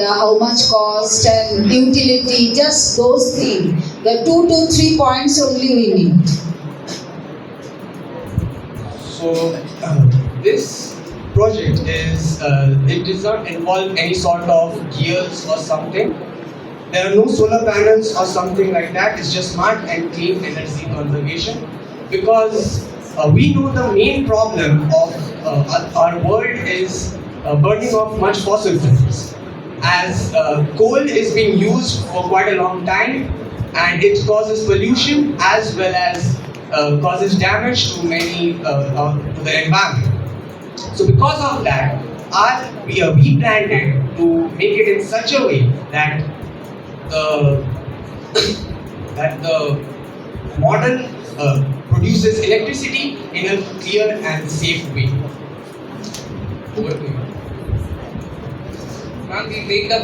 how much cost and utility, just those things. The 2 to 3 points only we need. So this project it does not involve any sort of gears or something. There are no solar panels or something like that. It's just smart and clean energy conservation, because we know the main problem of our world is burning of much fossil fuels. As coal is being used for quite a long time, and it causes pollution as well as causes damage to many to the environment. So because of that, we planned it to make it in such a way that the model produces electricity in a clear and safe way. Over to you. Ma'am, we make the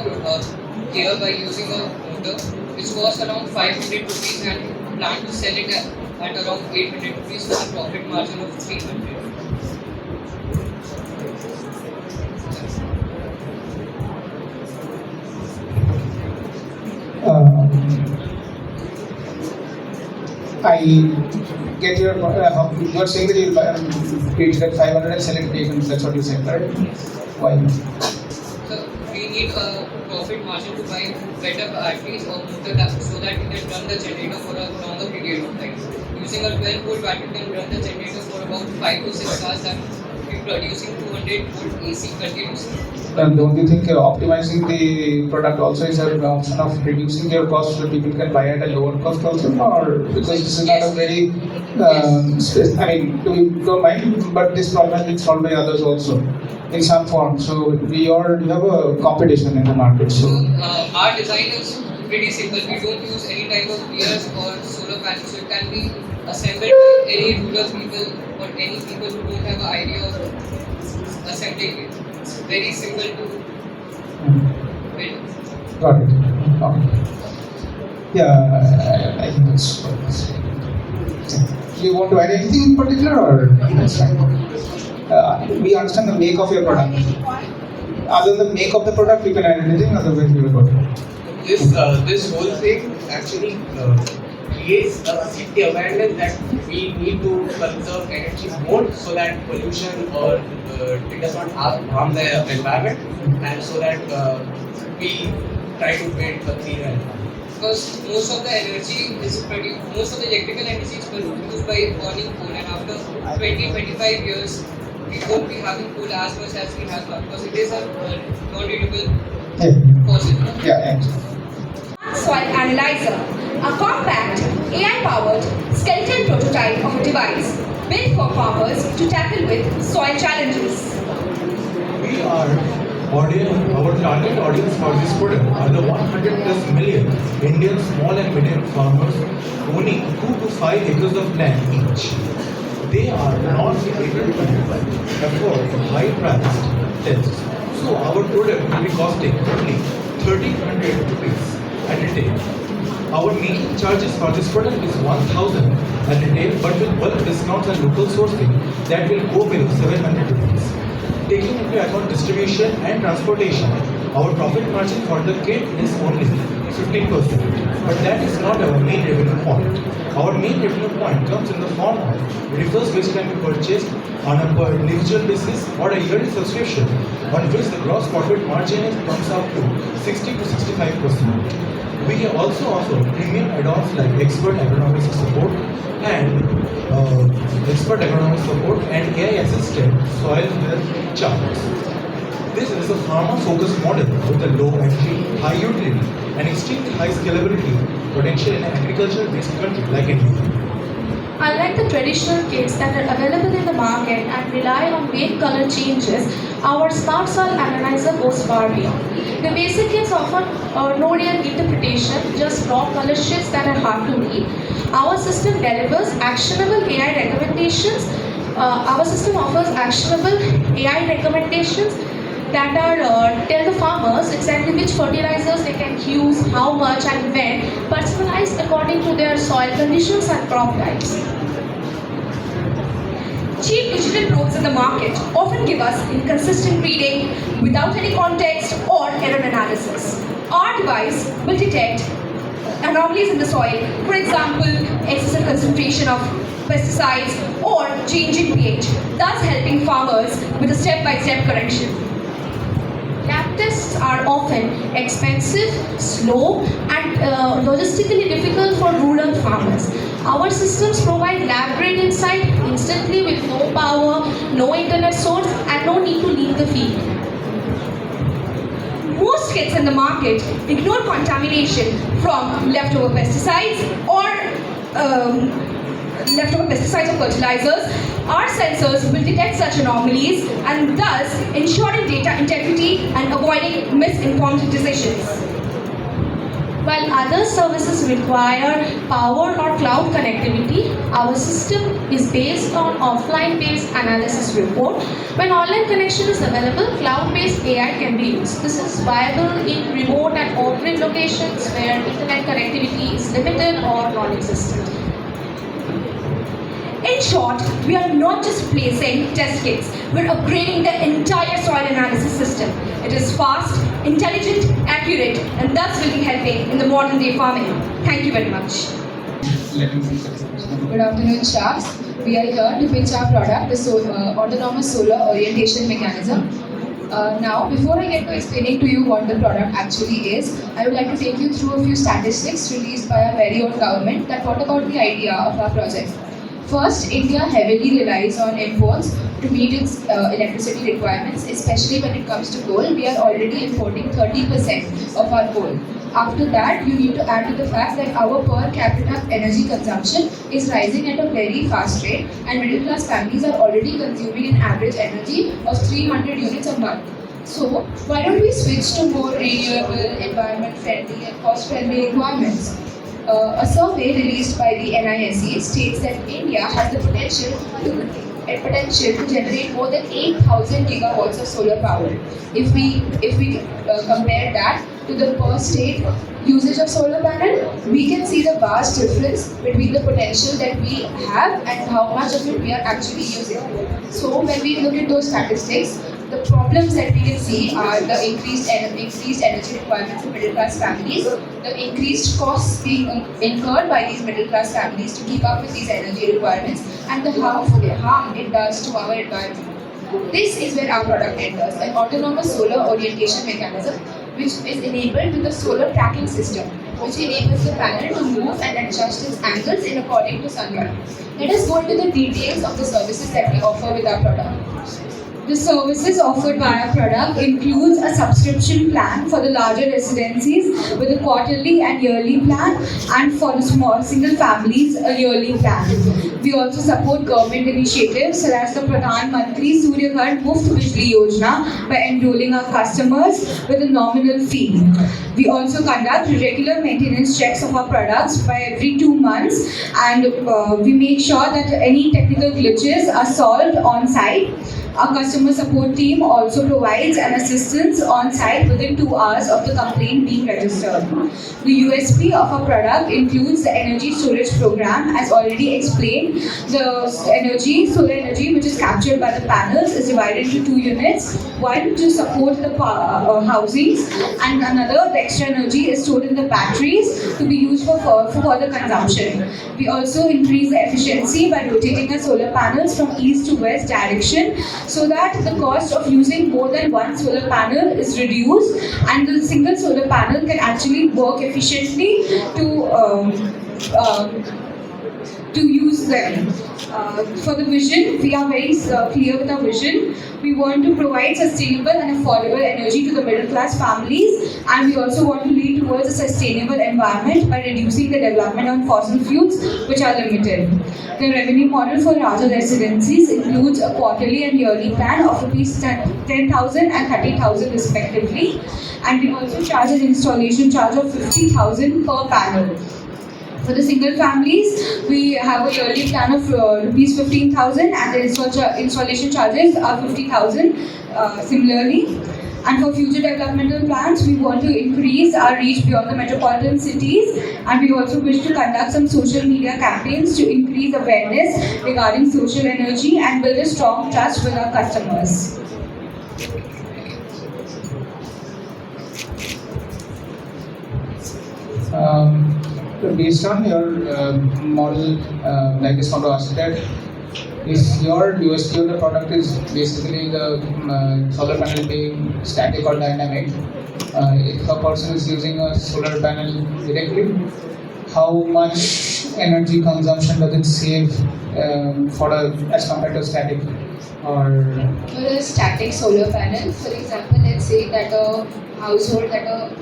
gear by using a motor which costs around 500 rupees and plan to sell it at around 800 rupees with a profit margin of 300. I get your. You are saying that you'll create it at 500 and sell it at 800. That's what you said, right? Why? So we need a profit margin to buy better batteries or motor so that we can run the generator for a longer period of time. Using a 12 volt battery can run the generator for about 5 to 6 hours and be producing 200 volt AC continuously. And don't you think optimizing the product also is an option of reducing your cost so people can buy at a lower cost also? Or because this is not a very, I mean, don't mind, but this problem is solved by others also in some form. So you have a competition in the market. So our design is pretty simple. We don't use any type of gears or solar panels. So it can be assembled by any rural people or any people who don't have an idea of assembling it. Very simple to build. Got it. Okay. Yeah, I think that's good. Do you want to add anything in particular, or that's fine? We understand the make of your product. Other than the make of the product, you can add anything, otherwise we will go. This whole thing actually creates a safety awareness that we need to conserve energy more so that pollution or it does not harm the environment, and so that we try to build a cleaner environment. Because most of the energy is produced, most of the electrical energy is produced by burning coal, and after 20-25 years we won't be having coal as much as we have now, because it is a non-renewable fossil. Yeah. Soil Analyzer, a compact, AI-powered skeleton prototype of a device built for farmers to tackle with soil challenges. Our target audience for this product are the 100 plus million Indian small and medium farmers owning 2 to 5 acres of land each. They are not able to afford high-priced tests. So our product will be costing only 1,300 rupees at retail. Our main charges for this product is 1,000 at retail, but with bulk discounts and local sourcing, that will go below 700 rupees. Taking into account distribution and transportation, our profit margin for the kit is only 15%. But that is not our main revenue point. Our main revenue point comes in the form of refers which can be purchased on a per individual basis or a yearly subscription, on which the gross profit margin comes up to 60 to 65%. We also offer premium add-ons like expert agronomic support and AI assistant soil health charts. This is a farmer-focused model with a low entry, high utility, and extremely high scalability potential in an agriculture-based country like India. Unlike the traditional kits that are available in the market and rely on vague color changes, our Smart Soil Analyzer goes far beyond. The basic kits offer no real interpretation, just raw color sheets that are hard to read. Our system delivers actionable AI recommendations. Our system offers actionable AI recommendations that are tell the farmers exactly which fertilizers they can use, how much and when, personalized according to their soil conditions and crop types. Cheap digital probes in the market often give us inconsistent reading without any context or error analysis. Our device will detect anomalies in the soil, for example, excessive concentration of pesticides or changing pH, thus helping farmers with a step-by-step correction. Lab tests are often expensive, slow, and logistically difficult for rural farmers. Our systems provide lab-grade insight instantly with no power, no internet source, and no need to leave the field. Most kits in the market ignore contamination from leftover pesticides or fertilizers. Our sensors will detect such anomalies and thus ensuring data integrity and avoiding misinformed decisions. While other services require power or cloud connectivity, our system is based on offline-based analysis report. When online connection is available, cloud-based AI can be used. This is viable in remote and off-grid locations where internet connectivity is limited or non-existent. In short, we are not just placing test kits, we're upgrading the entire soil analysis system. It is fast, intelligent, accurate, and thus will be helping in the modern day farming. Thank you very much. Good afternoon, staffs. We are here to pitch our product, the autonomous solar orientation mechanism. Now, before I get to explaining to you what the product actually is, I would like to take you through a few statistics released by our very own government that brought about the idea of our project. First, India heavily relies on imports to meet its electricity requirements, especially when it comes to coal. We are already importing 30% of our coal. After that, you need to add to the fact that our per capita energy consumption is rising at a very fast rate, and middle class families are already consuming an average energy of 300 units a month. So, why don't we switch to more renewable, environment-friendly and cost-friendly requirements? A survey released by the NISE states that India has the potential to generate more than 8,000 gigawatts of solar power. If we compare that to the per state usage of solar panel, we can see the vast difference between the potential that we have and how much of it we are actually using. So when we look at those statistics, the problems that we can see are the increased energy requirements of middle class families, the increased costs being incurred by these middle class families to keep up with these energy requirements, and the harm it does to our environment. This is where our product enters, an autonomous solar orientation mechanism which is enabled with the solar tracking system, which enables the panel to move and adjust its angles in according to sunlight. Let us go into the details of the services that we offer with our product. The services offered by our product includes a subscription plan for the larger residencies with a quarterly and yearly plan, and for the small single families, a yearly plan. We also support government initiatives such as the Pradhan Mantri Surya Ghar Muft Bijli Yojana by enrolling our customers with a nominal fee. We also conduct regular maintenance checks of our products by every 2 months, and we make sure that any technical glitches are solved on site. Our customer support team also provides an assistance on site within 2 hours of the complaint being registered. The USP of our product includes the energy storage program. As already explained, the solar energy which is captured by the panels is divided into 2 units. one to support the housings, and another, the extra energy is stored in the batteries to be used for further consumption. We also increase the efficiency by rotating the solar panels from east to west direction, so that the cost of using more than one solar panel is reduced, and the single solar panel can actually work efficiently to use them. For the vision, we are very clear with our vision. We want to provide sustainable and affordable energy to the middle class families, and we also want to lead towards a sustainable environment by reducing the development on fossil fuels, which are limited. The revenue model for Raja residencies includes a quarterly and yearly plan of rupees 10,000 and 30,000 respectively, and we also charge an installation charge of 50,000 per panel. For the single families, we have a yearly plan of rupees 15,000, and the installation charges are 50,000 similarly. And for future developmental plans, we want to increase our reach beyond the metropolitan cities, and we also wish to conduct some social media campaigns to increase awareness regarding social energy and build a strong trust with our customers. So based on your model, I just want to ask that, is your USP of the product is basically the solar panel being static or dynamic? If a person is using a solar panel directly, how much energy consumption does it save as compared to static? Or For a static solar panel, for example, let's say that a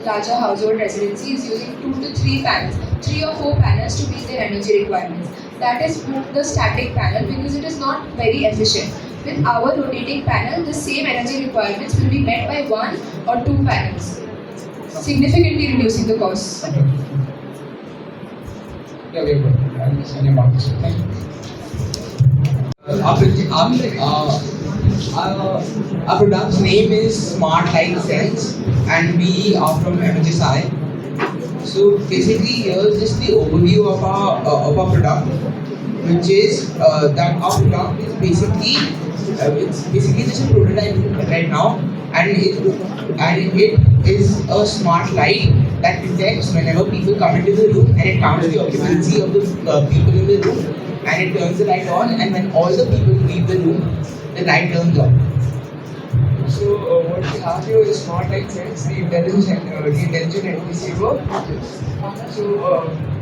larger household residency is using 2 to 3 panels, 3 or 4 panels to meet their energy requirements. That is the static panel, because it is not very efficient. With our rotating panel, the same energy requirements will be met by 1 or 2 panels, significantly reducing the costs. okay. Yeah, we are good. I'll send you marks. Thank you. Our product's name is Smart Light Sense, and we are from MHSI. So basically, here's just the overview of our product, which is that our product is basically just a prototype right now, and it is a smart light that detects whenever people come into the room, and it counts the occupancy of the people in the room, and it turns the light on, and when all the people leave the room, the light turns on. So what we have here is Smart Light Sense, the intelligent end receiver.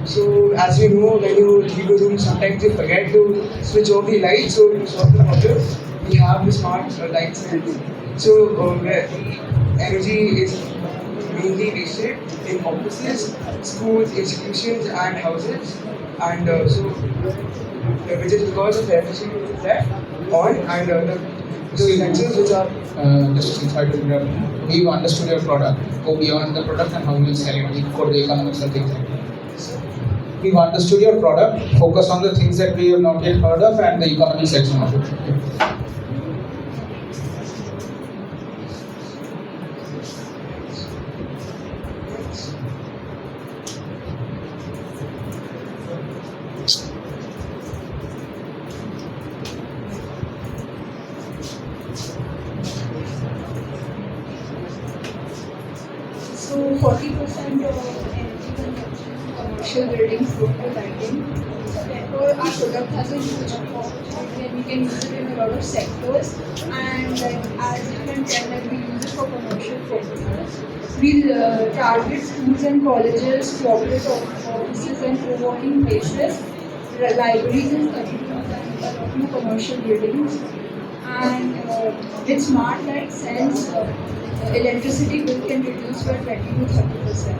So as you know, when you leave a room, sometimes you forget to switch off the light. So to solve the problem, we have the Smart Light Sense. So where the energy is mainly wasted in offices, schools, institutions, and houses, and which is because of the energy left on, and the sensors which are just try to interrupt. We've understood your product. Go beyond the product and how you will sell it. For the economics and things like that. We've understood your product. Focus on the things that we have not yet heard of and the economic section of it. So 40% of energy consumption in commercial buildings go to lighting. So therefore our product has a huge opportunity, and we can use it in a lot of sectors. And as you can tell, that we use it for commercial purposes. We target schools and colleges, corporate offices and co-working places, libraries and study rooms, and a lot more commercial buildings. And with Smart Light Sense, electricity bill can reduce by 20 to 30%.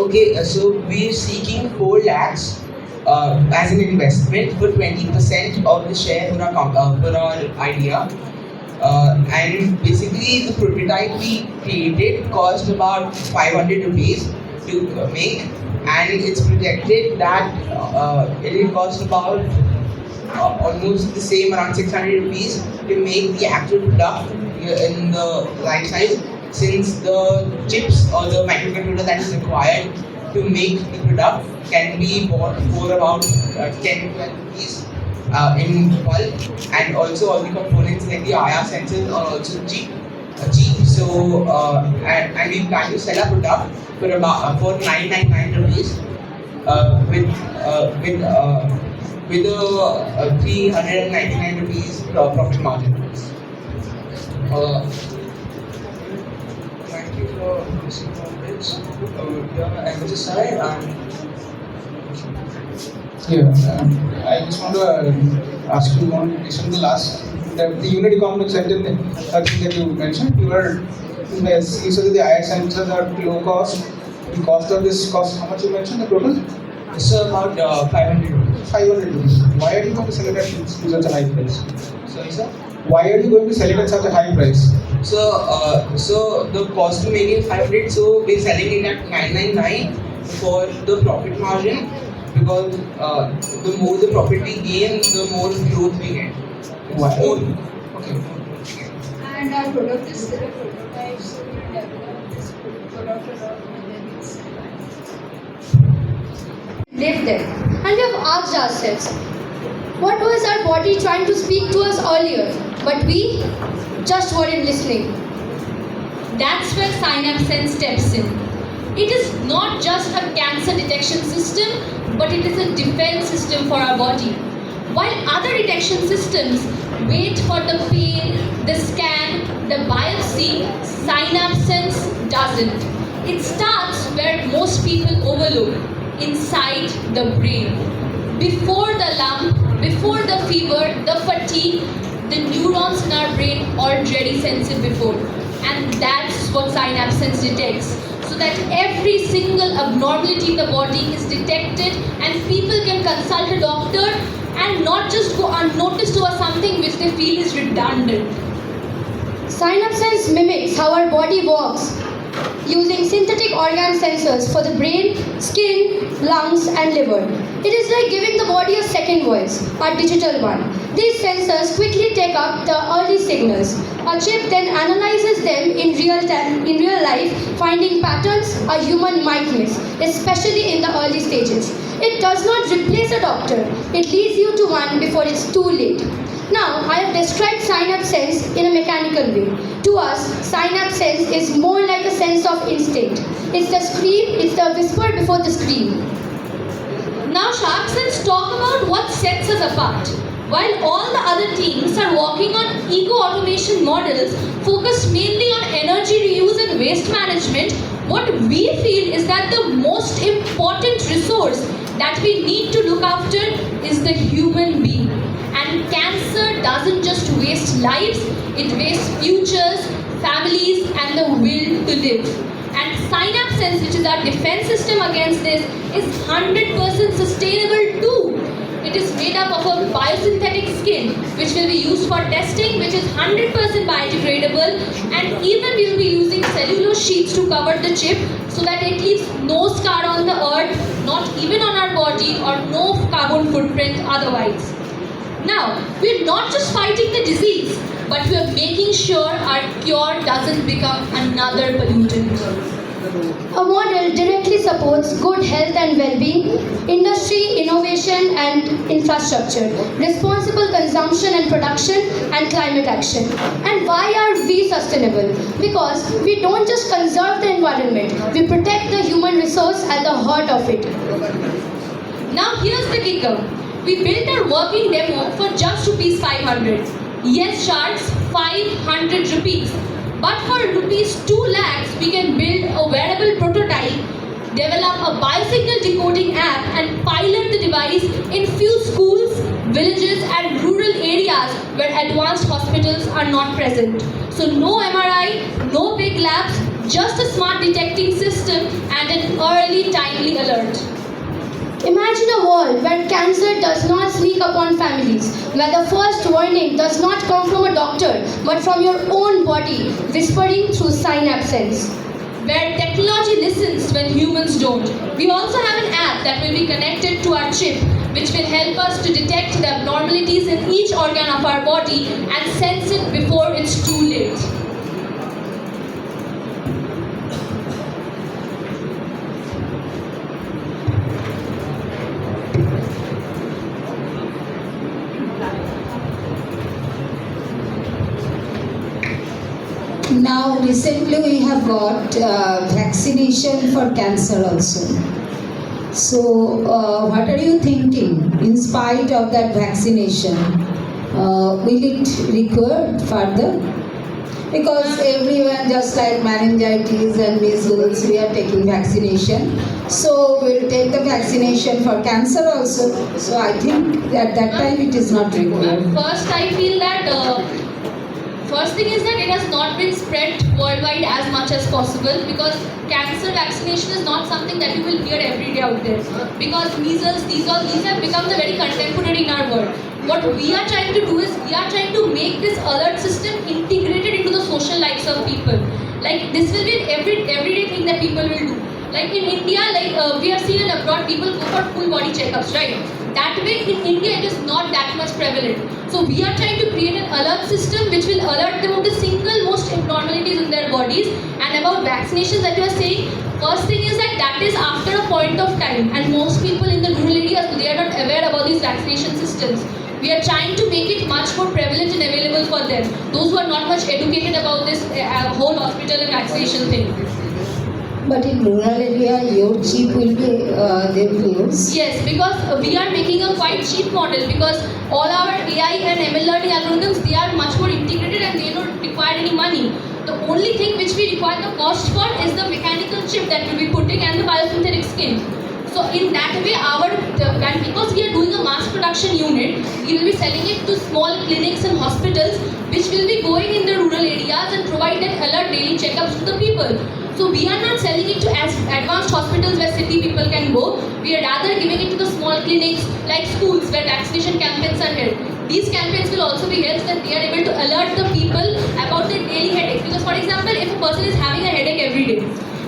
Okay, so we're seeking 4 lakhs as an investment for 20% of the share for our idea. And basically, the prototype we created cost about 500 rupees to make, and it's projected that it will cost about almost the same, around 600 rupees, to make the actual product in the life size, since the chips or the microcontroller that is required to make the product can be bought for about 10 to 12 rupees in bulk, and also all the components like the IR sensors are also cheap. So and we plan to sell a product for about for 999 rupees with a 399 rupees profit margin. Thank you for listening to this. Emphasis side and I just want to ask you one question. The unit economics thing that you mentioned, you said that the IR sensors are low cost. The cost of this cost, how much you mentioned, the total? it's about 500 rupees. 500 rupees. Why are you going to sell it at such a high price? Sorry, sir? Why are you going to sell it at such a high price? So the cost to make it 500, so we're selling it at 999 for the profit margin, because the more the profit we gain, the more growth we get. Why? Okay. And our product is still a prototype, so we develop this product around live there. And we have asked ourselves, what was our body trying to speak to us earlier? But we just weren't listening. That's where SynapSense steps in. It is not just a cancer detection system, but it is a defense system for our body. While other detection systems wait for the pain, the scan, the biopsy, SynapSense doesn't. It starts where most people overlook, inside the brain. Before the lump, before the fever, the fatigue, the neurons in our brain already sense it before. And that's what SynapSense detects. So that every single abnormality in the body is detected and people can consult a doctor and not just go unnoticed over something which they feel is redundant. SynapSense mimics how our body works, using synthetic organ sensors for the brain, skin, lungs and liver. It is like giving the body a second voice, a digital one. These sensors quickly take up the early signals. A chip then analyzes them in real life, finding patterns a human might miss, especially in the early stages. It does not replace a doctor. It leads you to one before it's too late. Now, I have described SynapSense in a mechanical way. To us, SynapSense is more like a sense of instinct. It's the scream, it's the whisper before the scream. Now, Sharks, let's talk about what sets us apart. While all the other teams are working on eco-automation models focused mainly on energy reuse and waste management, what we feel is that the most important resource that we need to look after is the human being. And cancer doesn't just waste lives, it wastes futures, families, and the will to live. And SynapSense, which is our defense system against this, is 100% sustainable too. It is made up of a biosynthetic skin, which will be used for testing, which is 100% biodegradable, and even we will be using cellulose sheets to cover the chip so that it leaves no scar on the earth, not even on our body, or no carbon footprint otherwise. Now, we're not just fighting the disease, but we're making sure our cure doesn't become another pollutant. A model directly supports good health and well-being, industry, innovation and infrastructure, responsible consumption and production, and climate action. And why are we sustainable? Because we don't just conserve the environment, we protect the human resource at the heart of it. Now here's the kicker. We built our working demo for just rupees 500. Yes, Sharks, 500 rupees. But for rupees 2 lakhs, we can build a wearable prototype, develop a biosignal decoding app, and pilot the device in few schools, villages, and rural areas where advanced hospitals are not present. So no MRI, no big labs, just a smart detecting system and an early timely alert. Imagine a world where cancer does not sneak upon families, where the first warning does not come from a doctor, but from your own body, whispering through SynapSense. Where technology listens when humans don't. We also have an app that will be connected to our chip, which will help us to detect the abnormalities in each organ of our body and sense it before it's too late. recently we have got vaccination for cancer also. So, what are you thinking in spite of that vaccination? Will it require further? Because everyone, just like meningitis and measles, we are taking vaccination. So, we'll take the vaccination for cancer also. So, I think at that time it is not required. First, I feel that first thing is that it has not been spread worldwide as much as possible, because cancer vaccination is not something that you will hear every day out there. Because measles, these have become the very contemporary in our world. What we are trying to do is we are trying to make this alert system integrated into the social lives of people. Like this will be an everyday thing that people will do. Like in India, we have seen in abroad, people go for full body checkups, right? That way in India it is not that much prevalent. So we are trying to create an alert system which will alert them of the single most abnormalities in their bodies. And about vaccinations that you are saying, first thing is that is after a point of time, and most people in the rural areas, they are not aware about these vaccination systems. We are trying to make it much more prevalent and available for them. Those who are not much educated about this whole hospital and vaccination thing. But in rural area, your chip will be they will use. Yes, because we are making a quite cheap model, because all our AI and ML learning algorithms, they are much more integrated and they don't require any money. The only thing which we require the cost for is the mechanical chip that we'll be putting and the biosynthetic skin. So in that way, because we are doing a mass production unit, we will be selling it to small clinics and hospitals, which will be going in the rural areas and provide that alert daily checkups to the people. So we are not selling it to as advanced hospitals where city people can go. We are rather giving it to the small clinics like schools where vaccination campaigns are held. These campaigns will also be held so that they are able to alert the people about their daily headaches. Because for example, if a person is having a headache every day,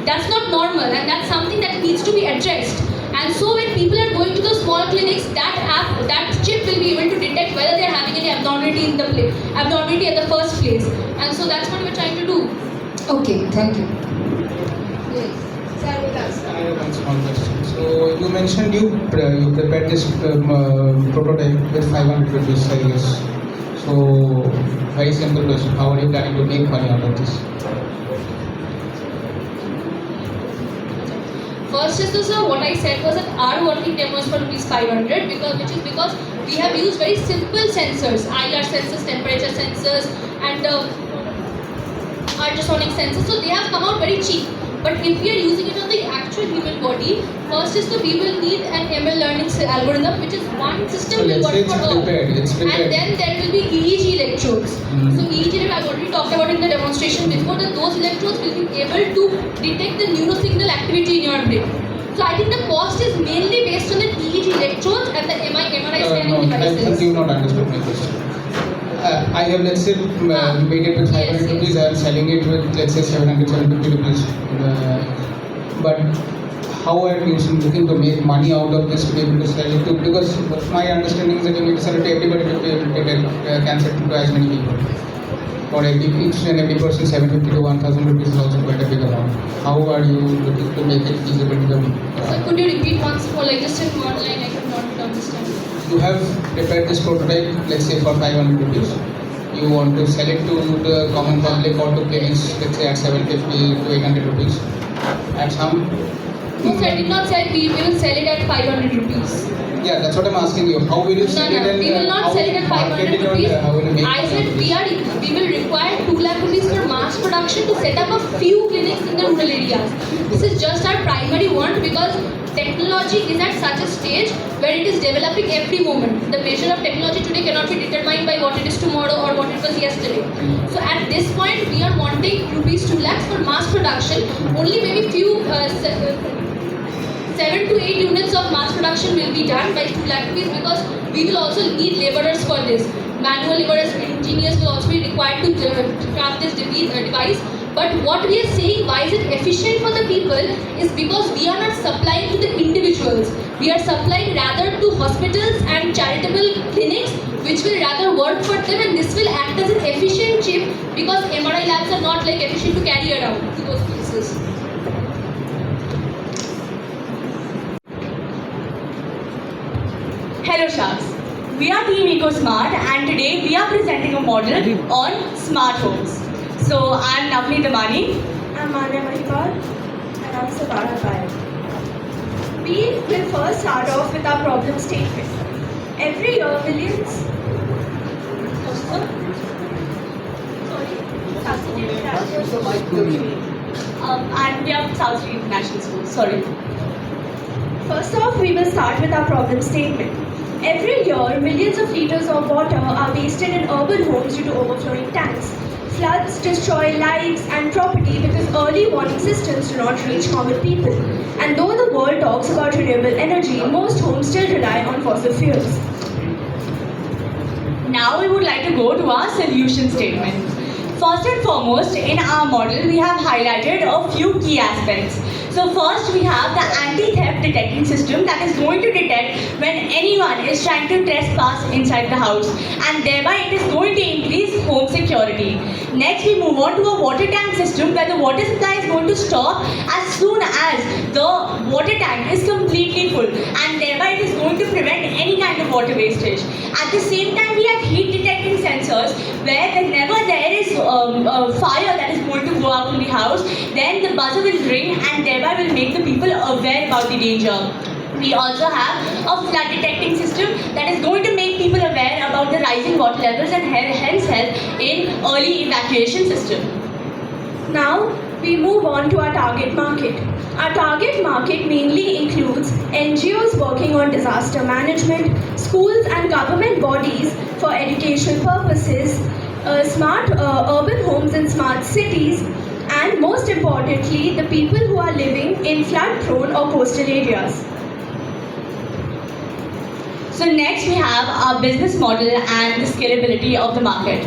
that's not normal and that's something that needs to be addressed. And so when people are going to the small clinics, that chip will be able to detect whether they are having any abnormality abnormality at the first place. And so that's what we're trying to do. Okay, thank you. I have one small question. So you mentioned you prepared this prototype with 500 rupees, I guess. So very simple question. How are you planning to make money out of this? First is what I said was that our working demo is for ₹500 because we have used very simple sensors, IR sensors, temperature sensors, and ultrasonic sensors. So they have come out very cheap. But if we are using it on the actual human body, first is we will need an ML learning algorithm, which is one system will work for all. And then there will be EEG electrodes. So EEG, I've already talked about in the demonstration before, that those electrodes will be able to detect the neurosignal activity in your brain. So I think the cost is mainly based on the EEG electrodes and the MRI scanning devices. I think you not understood my question. I have, let's say, made it with 500 rupees, I am selling it with, let's say, 750 rupees. But how are you looking to make money out of this to be able to sell it to? Because my understanding is that you need to sell it to everybody to be able to get cancer to as many people. For each and every person, 750 to 1000 rupees is also quite a big amount. How are you looking to make it feasible to them? Could you repeat once more, like just in one line, I could not understand. You have prepared this prototype, let's say for 500 rupees. You want to sell it to the common public or to clinics, let's say at 750 to 800 rupees. At some... No, sir, I did not say we will sell it at 500 rupees. Yeah, that's what I'm asking you. How will you sell it? No, we will not sell it at 500 rupees. I said we will require 2 lakh rupees for mass production to set up a few clinics in the rural areas. This is just our primary want, because technology is at such a stage where it is developing every moment. The measure of technology today cannot be determined by what it is tomorrow or what it was yesterday. So at this point, we are wanting rupees 2 lakhs for mass production. Only maybe few 7 to 8 units of mass production will be done by 2 lakh rupees, because we will also need laborers for this. Manual laborers, engineers will also be required to craft this device. But what we are saying, why is it efficient for the people, is because we are not supplying to the individuals. We are supplying rather to hospitals and charitable clinics, which will rather work for them, and this will act as an efficient chip, because MRI labs are not like efficient to carry around to those places. Hello Sharks, we are Team EcoSmart and today we are presenting a model on smart homes. So I'm Navni Damani. I'm Manya Mahipal. And I'm Savara Payal. We will first start off with our problem statement. Every year, millions. And we are South Street International School. Sorry. First off, we will start with our problem statement. Every year, millions of liters of water are wasted in urban homes due to overflowing tanks. Floods destroy lives and property because early warning systems do not reach common people. And though the world talks about renewable energy, most homes still rely on fossil fuels. Now we would like to go to our solution statement. First and foremost, in our model, we have highlighted a few key aspects. So first, we have the anti-theft detecting system that is going to detect when anyone is trying to trespass inside the house, and thereby it is going to increase home security. Next, we move on to a water tank system where the water supply is going to stop as soon as the water tank is completely full, and thereby it is going to prevent any kind of water wastage. At the same time, we have heat detecting sensors where whenever there is a fire that is going to go out in the house, then the buzzer will ring and thereby will make the people aware about the danger. We also have a flood detecting system that is going to make people aware about the rising water levels and hence help in early evacuation system. Now, we move on to our target market. Our target market mainly includes NGOs working on disaster management, schools and government bodies for education purposes, smart urban homes in smart cities, and most importantly, the people who are living in flood-prone or coastal areas. So next we have our business model and the scalability of the market.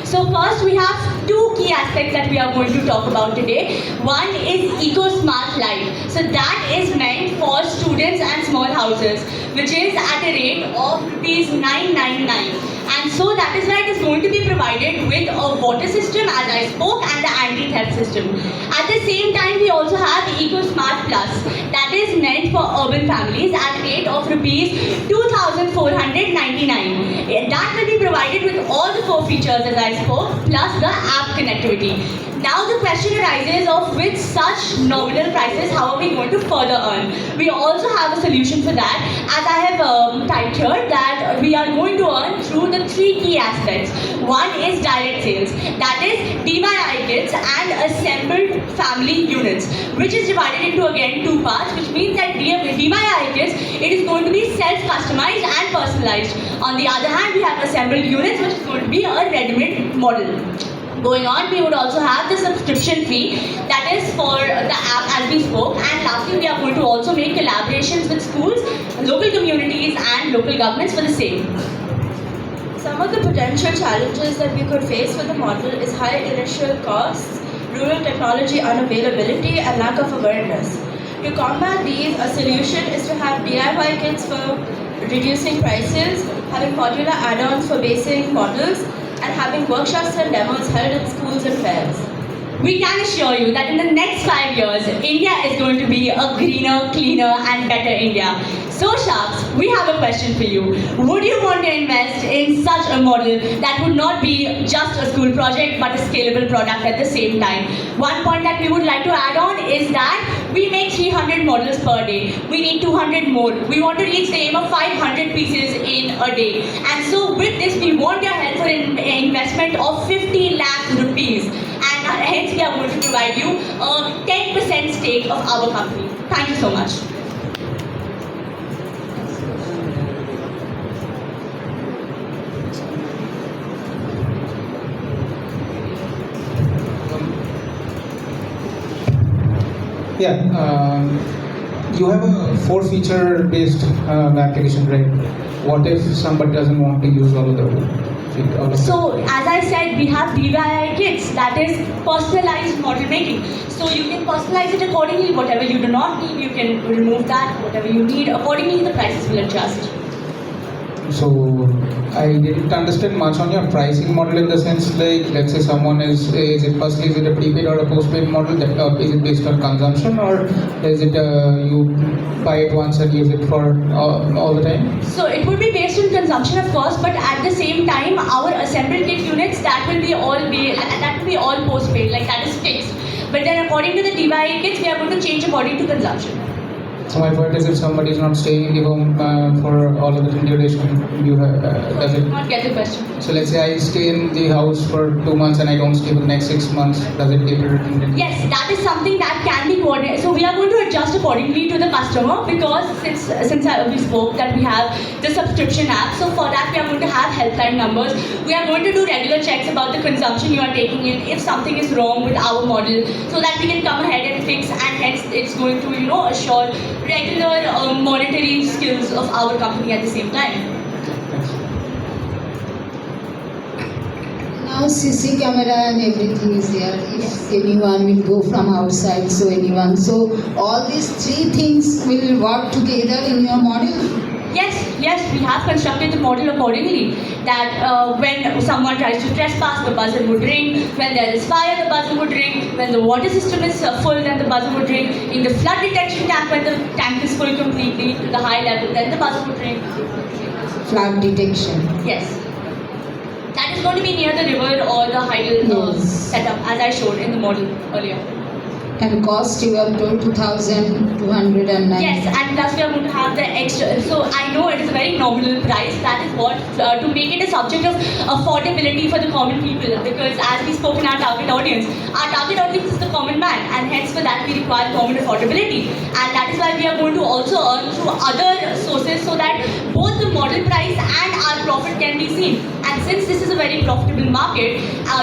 So first we have two key aspects that we are going to talk about today. One is Eco-Smart Light. So that is meant for students and small houses, which is at a rate of ₹999. And so that is why it is going to be provided with a water system, as I spoke, and the anti-theft system. At the same time, we also have Eco-Smart Plus. That is meant for urban families at a rate of ₹2,499. That will be provided with all the 4 features as I spoke, plus the app connectivity. Now the question arises of with such nominal prices, how are we going to further earn? We also have a solution for that, as I have typed here that we are going to earn through the 3 key aspects. One is direct sales, that is DIY kits and assembled family units, which is divided into again 2 parts, which means that DIY kits, it is going to be self-customized and personalized. On the other hand, we have assembled units, which is going to be a ready-made model. Going on, we would also have the subscription fee that is for the app as we spoke, and lastly we are going to also make collaborations with schools, local communities and local governments for the same. Some of the potential challenges that we could face with the model is high initial costs, rural technology unavailability and lack of awareness. To combat these, a solution is to have DIY kits for reducing prices, having modular add-ons for basic models, and having workshops and demos held in schools and fairs. We can assure you that in the next 5 years, India is going to be a greener, cleaner and better India. So Sharks, we have a question for you. Would you want to invest in such a model that would not be just a school project but a scalable product at the same time? One point that we would like to add on is that we make 300 models per day. We need 200 more. We want to reach the aim of 500 pieces in a day. And so with this, we want your help for an investment of 50 lakh rupees. And hence we are going to provide you a 10% stake of our company. Thank you so much. Yeah, you have a 4-feature based application, right? What if somebody doesn't want to use all of the So, as I said, we have DIY kits, that is personalized model making. So you can personalize it accordingly. Whatever you do not need, you can remove that. Whatever you need, accordingly the prices will adjust. So I didn't understand much on your pricing model in the sense like, let's say someone is it firstly is it a prepaid or a postpaid model, that is it based on consumption, or is it you buy it once and use it for all the time? So it would be based on consumption, of course, but at the same time, our assembled kit units, that will be all postpaid, like that is fixed. But then according to the DBPC kits, we are going to change according to consumption. So my point is, if somebody is not staying in the home for all of the duration, you does it? Not get the question. So let's say I stay in the house for 2 months and I don't stay for the next 6 months. Does it give a return? Yes, that is something that can be coordinated. So we are going to adjust accordingly to the customer, because since we spoke that we have the subscription app. So for that we are going to have helpline numbers. We are going to do regular checks about the consumption you are taking in. If something is wrong with our model, so that we can come ahead and fix, and hence it's going to assure regular monetary skills of our company at the same time. Now CC camera and everything is there. If anyone will go from outside, so all these three things will work together in your model. Yes, we have constructed the model accordingly. That when someone tries to trespass, the buzzer would ring. When there is fire, the buzzer would ring. When the water system is full, then the buzzer would ring. In the flood detection tank, when the tank is full completely to the high level, then the buzzer would ring. Flood detection. Yes. That is going to be near the river or the tidal setup, as I showed in the model earlier. And cost you have told 2,209. Yes, and plus we are going to have the extra. So I know it is a very nominal price. That is what to make it a subject of affordability for the common people. Because as we spoke in our target audience is the common man, and hence for that we require common affordability. And that is why we are going to also earn through other sources, so that both the model price and our profit can be seen. And since this is a very profitable market,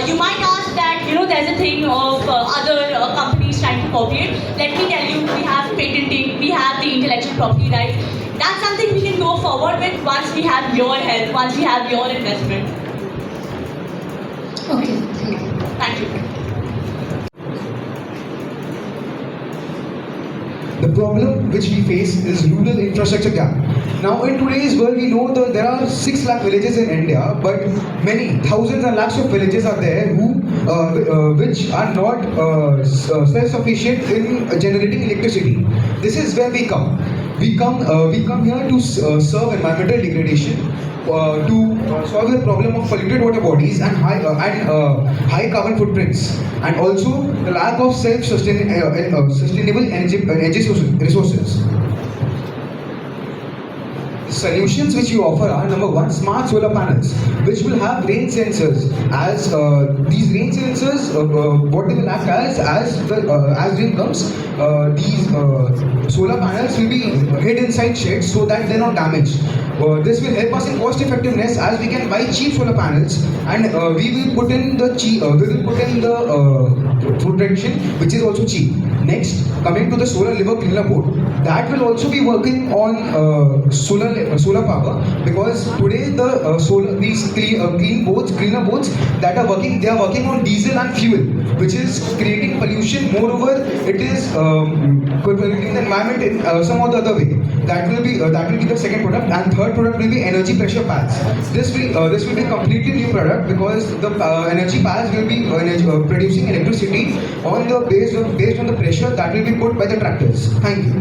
you might ask that there's a thing of other companies trying to copy it. Let me tell you, we have patenting, we have the intellectual property rights. That's something we can go forward with once we have your help, once we have your investment. Okay, thank you. Thank you. The problem which we face is rural infrastructure gap. Now in today's world, we know that there are 6 lakh villages in India, but many thousands and lakhs of villages are there which are not self-sufficient in generating electricity. This is where we come. We come here to serve environmental degradation, to solve the problem of polluted water bodies and high carbon footprints, and also the lack of sustainable energy resources. The solutions which you offer are: number 1, smart solar panels, which will have rain sensors. As these rain sensors, what they will act as rain comes, these solar panels will be hid inside sheds so that they're not damaged. This will help us in cost effectiveness, as we can buy cheap solar panels, and we will put in the protection, which is also cheap. Next, coming to the solar liver cleaner board, that will also be working on solar power, because today these cleaner boards that are working, they are working on diesel and fuel, which is creating pollution. Moreover, it is polluting the environment in some or the other way. That will be the second product, and third product will be energy pressure pads. This will be a completely new product, because the energy pads will be producing electricity based on the pressure that will be put by the tractors. Thank you.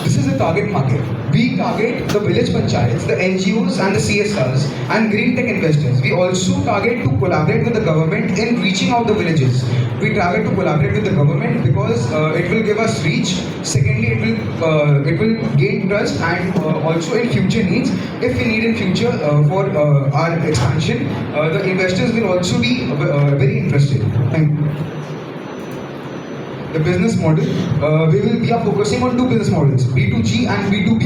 This is the target market. We target the village panchayats, the NGOs and the CSRs and green tech investors. We also target to collaborate with the government in reaching out the villages. We target to collaborate with the government because it will give us reach. Secondly, it will gain trust, and also in future needs, if we need in future for our expansion, the investors will also be very interested. Thank you. The business model, we are focusing on 2 business models, B2G and B2B.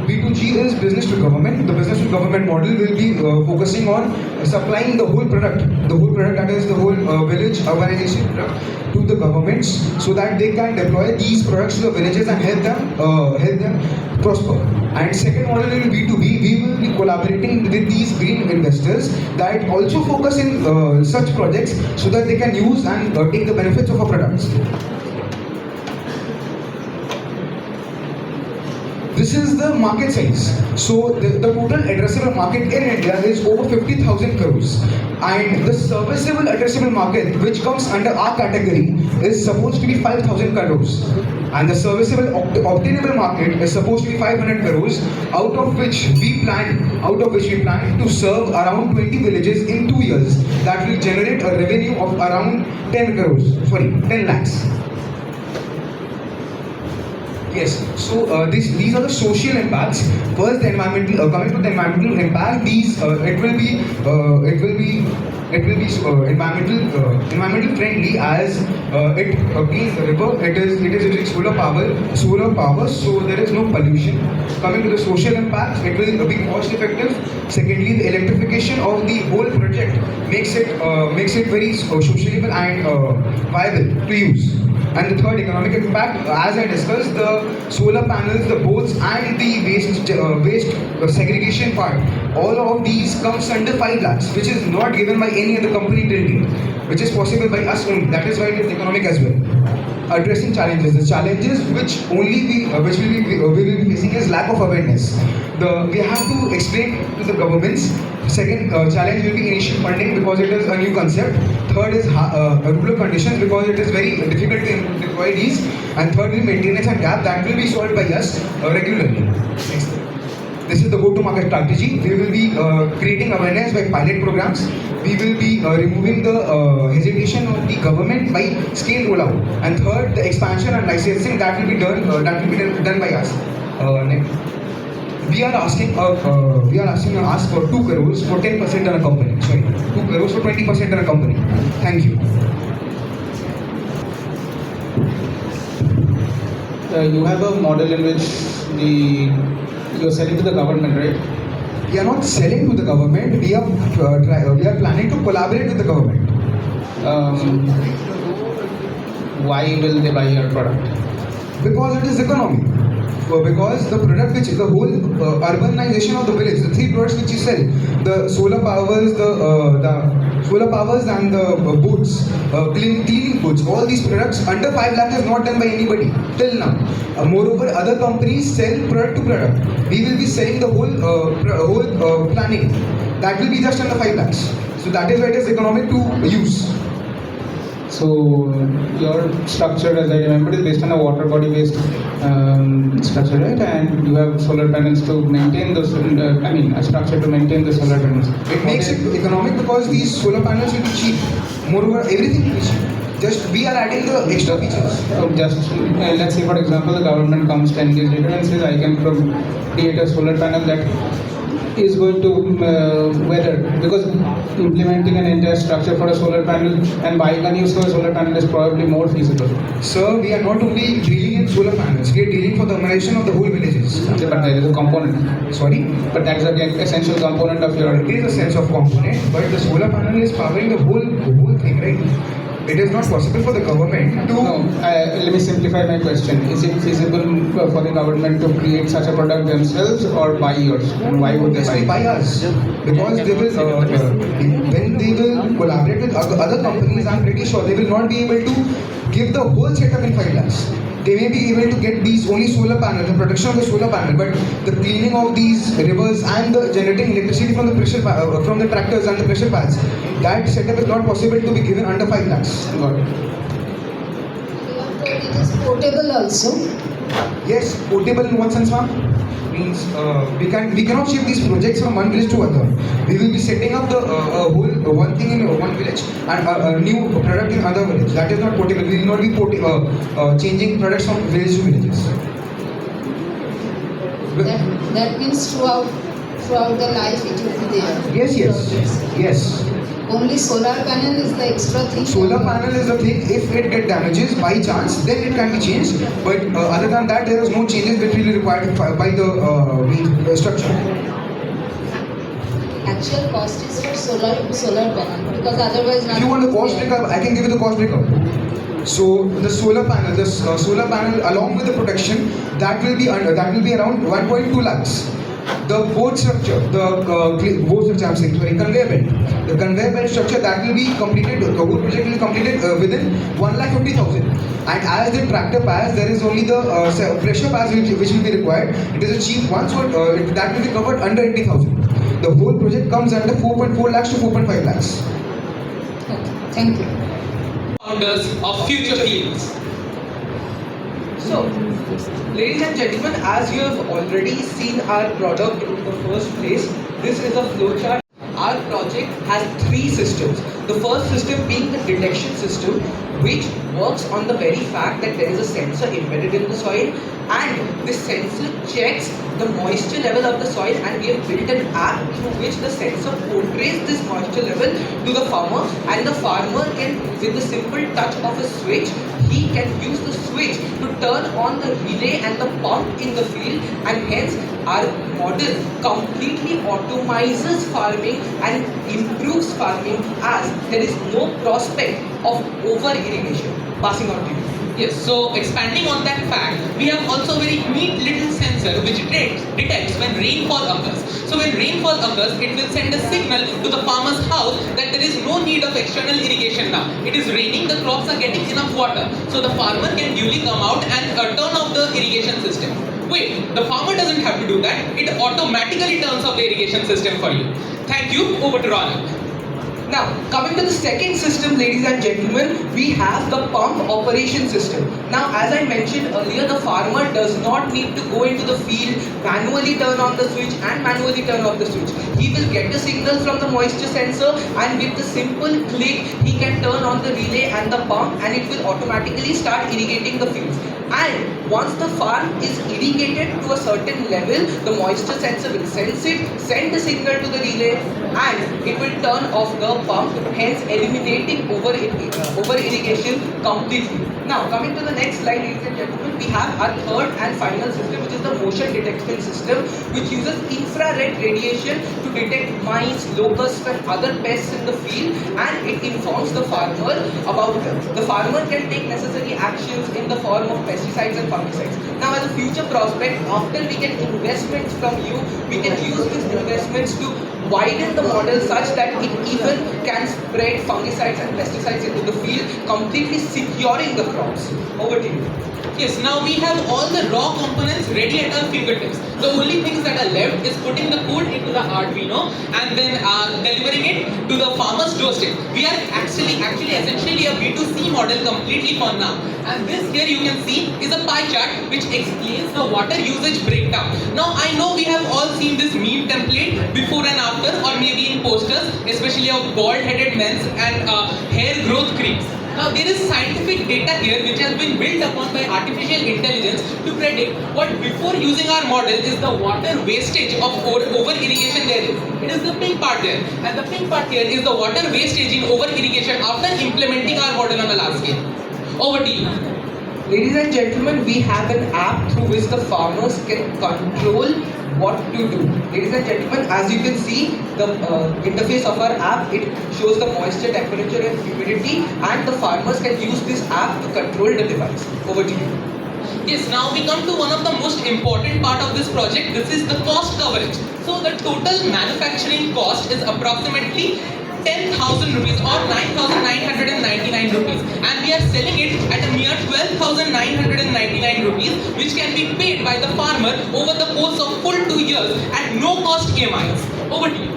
B2G is business to government. The business to government model will be focusing on supplying the whole product, that is the whole village urbanization product, to the governments, so that they can deploy these products to the villages and help them prosper. And second model will be B2B. We will be collaborating with these green investors that also focus in such projects, so that they can use and take the benefits of our products. This this is the market size. So the total addressable market in India is over 50,000 crores. And the serviceable addressable market, which comes under our category, is supposed to be 5,000 crores. And the serviceable obtainable market is supposed to be 500 crores, out of which we plan to serve around 20 villages in 2 years. That will generate a revenue of around 10 lakhs. Yes, so these are the social impacts. First, the environmental. Coming to the environmental impact, it will be environmental friendly as it cleans the river. It is using solar power, so there is no pollution. Coming to the social impact, it will be cost effective. Secondly, the electrification of the whole project makes it very sociable and viable to use. And the third, economic impact, as I discussed, the solar panels, the boats, and the waste segregation part, all of these comes under 5 lakhs, which is not given by any other company till date, which is possible by us only. That is why it is economic as well. Addressing challenges. The challenges which we will be facing is lack of awareness. We have to explain to the governments. Second challenge will be initial funding because it is a new concept. Third is rural conditions because it is very difficult to deploy these. And thirdly, maintenance and gap that will be solved by us regularly. Next. This is the go-to-market strategy. We will be creating awareness by pilot programs. We will be removing the hesitation of the government by scale rollout. And third, the expansion and licensing that will be done by us. Next. We are asking to ask for 2 crores for 10% on a company. Sorry, 2 crores for 20% on a company. Thank you. You have a model in which you are selling to the government, right? We are not selling to the government. We are planning to collaborate with the government. Why will they buy your product? Because it is economic. Because the product which the whole urbanization of the village, the 3 products which you sell, the solar powers, and the boats, cleaning boats, all these products under 5 lakh is not done by anybody till now. Moreover, other companies sell product to product. We will be selling the whole planning. That will be just under 5 lakhs. So that is why it is economic to use. So your structure, as I remember, is based on a water body based structure, right? And you have solar panels to maintain those. A structure to maintain the solar panels. It makes it economic because these solar panels will be cheap. Moreover, everything will be cheap. Just we are adding the extra features. So let's say, for example, the government comes 10 days later and says, I can create a solar panel that is going to weather, because implementing an entire structure for a solar panel and buying a new solar panel is probably more feasible. Sir, we are not only dealing in solar panels, we are dealing for the urbanization of the whole villages. But there is a component. Sorry? But that is an essential component of your... It is a sense of component, but the solar panel is powering the whole thing, right? It is not possible for the government to... No, let me simplify my question. Is it feasible for the government to create such a product themselves or buy yours? And why would they buy us? Because they will, when they will collaborate with other companies, I'm pretty sure they will not be able to give the whole setup in 5 lakhs. They may be able to get these only solar panels, the production of the solar panel, but the cleaning of these rivers and the generating electricity from the from the tractors and the pressure pads, that setup is not possible to be given under 5 lakhs. Got it. It is portable also. Yes, portable in what sense, ma'am? Means we cannot shift these projects from one village to other. We will be setting up the whole one thing in one village and a new product in another village. That is not portable. We will not be changing products from village to villages. That means throughout the life it will be there. Yes. Only solar panel is the extra thing. Solar panel is the thing. If it get damages by chance, then it can be changed. But other than that, there is no changes that will be required by the structure. Actual cost is for solar panel, because otherwise. If you want the cost breakup, I can give you the cost breakup. So the solar panel along with the protection, that will be around 1.2 lakhs. the board structure, conveyor belt. The conveyor belt structure that will be completed, the whole project will be completed within 1,50,000. And as the tractor pass, there is only the pressure pass which will be required. It is a cheap one, so that will be covered under 80,000. The whole project comes under 4.4 lakhs to 4.5 lakhs. Thank you. Founders of future fields. So, ladies and gentlemen, as you have already seen our product in the first place, this is a flowchart. Our project has 3 systems. The first system being the detection system, which works on the very fact that there is a sensor embedded in the soil, and this sensor checks the moisture level of the soil, and we have built an app through which the sensor portrays this moisture level to the farmer, and the farmer can, with the simple touch of a switch, he can use the switch to turn on the relay and the pump in the field, and hence our model completely automizes farming and improves farming as there is no prospect of over irrigation. Passing on to you. Yes, so expanding on that fact, we have also a very neat little sensor which detects when rainfall occurs. So when rainfall occurs, it will send a signal to the farmer's house that there is no need of external irrigation now. It is raining, the crops are getting enough water. So the farmer can duly come out and turn off the irrigation system. Wait, the farmer doesn't have to do that. It automatically turns off the irrigation system for you. Thank you. Over to Ronak. Now, coming to the second system, ladies and gentlemen, we have the pump operation system. Now, as I mentioned earlier, the farmer does not need to go into the field, manually turn on the switch and manually turn off the switch. He will get the signal from the moisture sensor, and with the simple click, he can turn on the relay and the pump, and it will automatically start irrigating the fields. And once the farm is irrigated to a certain level, the moisture sensor will sense it, send the signal to the relay, and it will turn off the pump, hence eliminating over irrigation completely. Now, coming to the next slide, ladies and gentlemen, we have our third and final system, which is the motion detection system, which uses infrared radiation to detect mice, locusts, and other pests in the field, and it informs the farmer about them. The farmer can take necessary actions in the form of pesticides and fungicides. Now, as a future prospect, after we get investments from you, we can use these investments to widen the model such that it even can spread fungicides and pesticides into the field, completely securing the crops. Over to you. Yes, now we have all the raw components ready at our fingertips. The only things that are left is putting the code into the Arduino and then delivering it to the farmer's doorstep. We are actually essentially a B2C model completely for now. And this here you can see is a pie chart which explains the water usage breakdown. Now I know we have all seen this meme template before and after, or maybe in posters, especially of bald-headed men and hair growth creams. Now there is scientific data here which has been built upon by artificial intelligence to predict what before using our model is the water wastage of over irrigation there is. It is the pink part there, and the pink part here is the water wastage in over irrigation after implementing our model on a large scale. Over to you. Ladies and gentlemen, we have an app through which the farmers can control what to do. Ladies and gentlemen, as you can see, the interface of our app, it shows the moisture, temperature and humidity, and the farmers can use this app to control the device. Over to you. Yes, now we come to one of the most important part of this project. This is the cost coverage. So the total manufacturing cost is approximately 10,000 rupees or 9,999 rupees, and we are selling it at a mere 12,999 rupees, which can be paid by the farmer over the course of full 2 years at no cost EMIs. Over to you.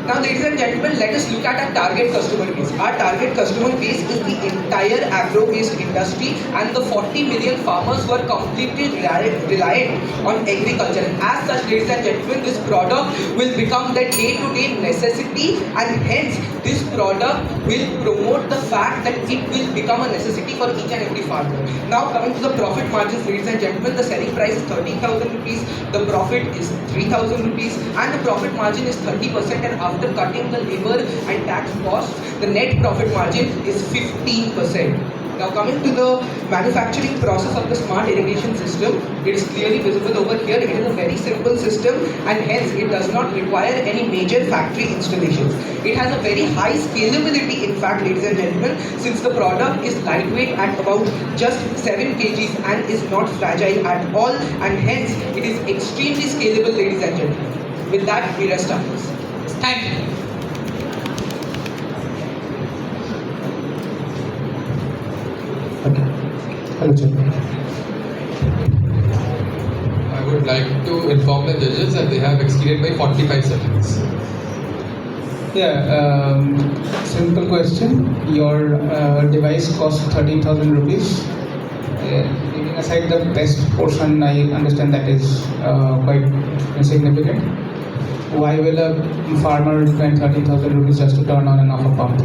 Now, ladies and gentlemen, let us look at our target customer base. Our target customer base is the entire agro-based industry and the 40 million farmers who are completely reliant on agriculture. And as such, ladies and gentlemen, this product will become the day-to-day necessity, and hence this product will promote the fact that it will become a necessity for each and every farmer. Now, coming to the profit margins, ladies and gentlemen, the selling price is 13,000 rupees, the profit is 3,000 rupees, and the profit margin is 30%, and after cutting the labor and tax costs, the net profit margin is 15%. Now coming to the manufacturing process of the smart irrigation system, it is clearly visible over here. It is a very simple system and hence it does not require any major factory installations. It has a very high scalability in fact, ladies and gentlemen, since the product is lightweight at about just 7 kgs and is not fragile at all, and hence it is extremely scalable, ladies and gentlemen. With that, we rest our case. Thank you. Hello, sir. I would like to inform the judges that they have exceeded by 45 seconds. Yeah, simple question. Your device costs 13,000 rupees. Leaving aside the best portion, I understand that is quite insignificant. Why will a farmer spend 13,000 rupees just to turn on and off a pump?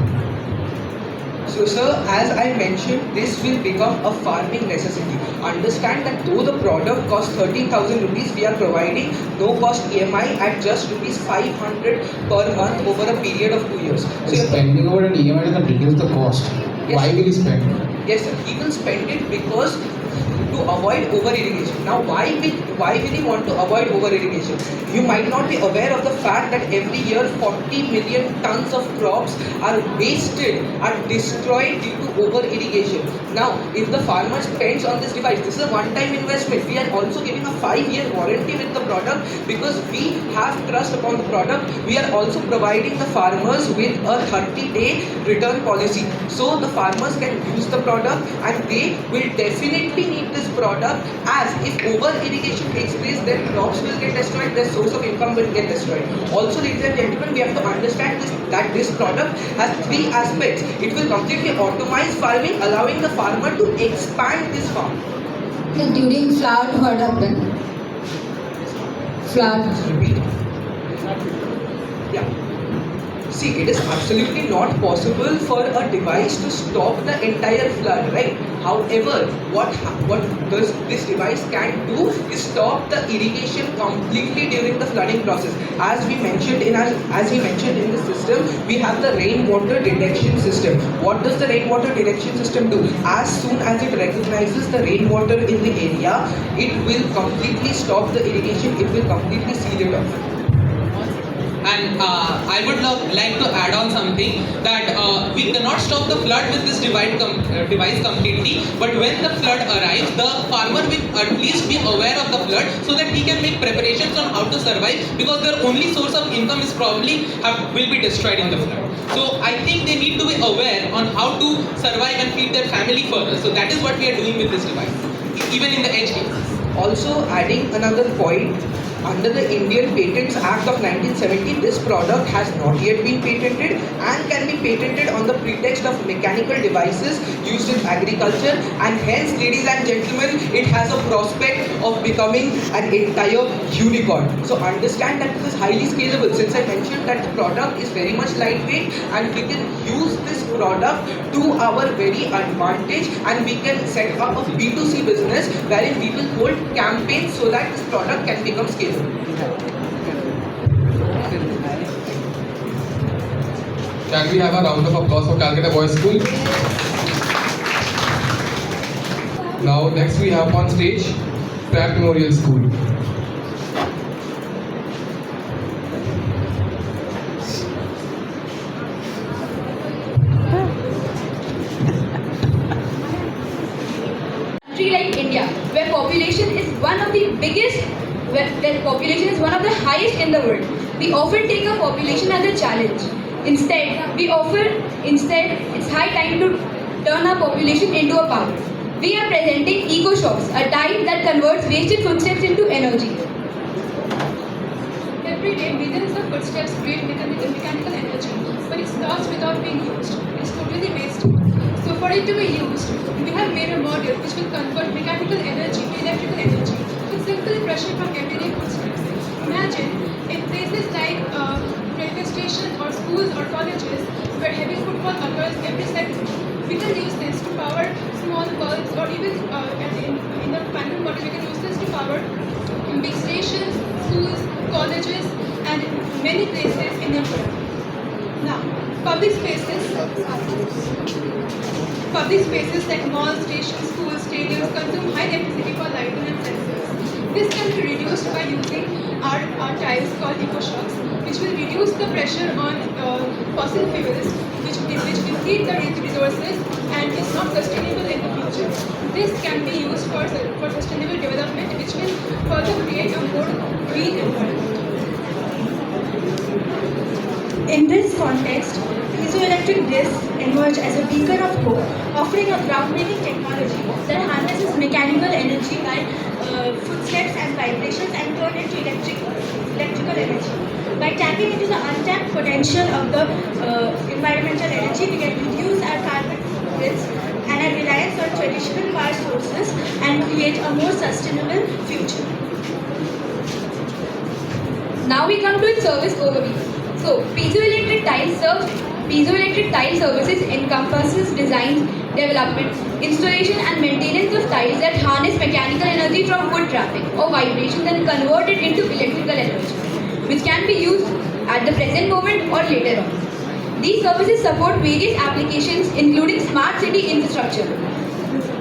So sir, as I mentioned, this will become a farming necessity. Understand that though the product costs 13,000 rupees, we are providing no cost EMI at just rupees 500 per month over a period of 2 years. So spending over an EMI doesn't reduce the cost. Yes. Why will he spend? Yes sir, he will spend it because to avoid over irrigation. Now why will he want to avoid over irrigation? You might not be aware of the fact that every year 40 million tons of crops are wasted, are destroyed due to over irrigation. Now if the farmer spends on this device, this is a one-time investment. We are also giving a 5-year warranty with the product because we have trust upon the product. We are also providing the farmers with a 30-day return policy. So the farmers can use the product and they will definitely need this product, as if over irrigation takes place, their crops will get destroyed, their source of income will get destroyed. Also, ladies and gentlemen, we have to understand that this product has 3 aspects. It will completely automate farming, allowing the farmer to expand his farm. During flood, what happened? Flood. Repeat. Yeah. See, it is absolutely not possible for a device to stop the entire flood, right? However, what does this device can do is stop the irrigation completely during the flooding process. As we mentioned in the system, we have the rainwater detection system. What does the rainwater detection system do? As soon as it recognizes the rainwater in the area, it will completely stop the irrigation. It will completely seal it off. And I would like to add on something that we cannot stop the flood with this device completely, but when the flood arrives, the farmer will at least be aware of the flood so that he can make preparations on how to survive, because their only source of income is probably will be destroyed in the flood. So I think they need to be aware on how to survive and feed their family further. So that is what we are doing with this device, even in the edge cases. Also, adding another point, under the Indian Patents Act of 1970, this product has not yet been patented and can be patented on the pretext of mechanical devices used in agriculture, and hence, ladies and gentlemen, it has a prospect of becoming an entire unicorn. So understand that this is highly scalable. Since I mentioned that the product is very much lightweight and we can use this product to our very advantage, and we can set up a B2C business wherein we will hold campaigns so that this product can become scalable. Can we have a round of applause for Calcutta Boys School? Now next we have on stage Practicality School. Country like India, where population is one of the biggest, where population is one of the highest in the world, we often take our population as a challenge. Instead, it's high time to turn our population into a power. We are presenting Eco Shops, a dye that converts wasted footsteps into energy. Every day, millions of footsteps create mechanical energy, but it's lost without being used. It's totally wasted. So for it to be used, we have made a model which will convert mechanical energy to electrical energy with simple pressure from everyday footsteps. Imagine in places like railway stations or schools or colleges where heavy footfall occurs every second. We can use this to power small bulbs, or even in the final model we can use this to power big stations, schools, colleges and many places in the world. Now, Public spaces like malls, stations, schools, stadiums consume high electricity for lighting and sensors. This can be reduced by using our tiles called eco-shocks, which will reduce the pressure on fossil fuels, which deplete the resources and is not sustainable in the future. This can be used for sustainable development, which will further create a more green environment. In this context, piezoelectric discs emerge as a beacon of hope, offering a groundbreaking technology that harnesses mechanical energy by footsteps and vibrations and turn it to electrical energy. By tapping into the untapped potential of the environmental energy, we can reduce our carbon footprints and our reliance on traditional power sources and create a more sustainable future. Now we come to its service overview. So, piezoelectric tile services encompasses design, development, installation and maintenance of tiles that harness mechanical energy from foot traffic or vibrations and convert it into electrical energy, which can be used at the present moment or later on. These services support various applications including smart city infrastructure,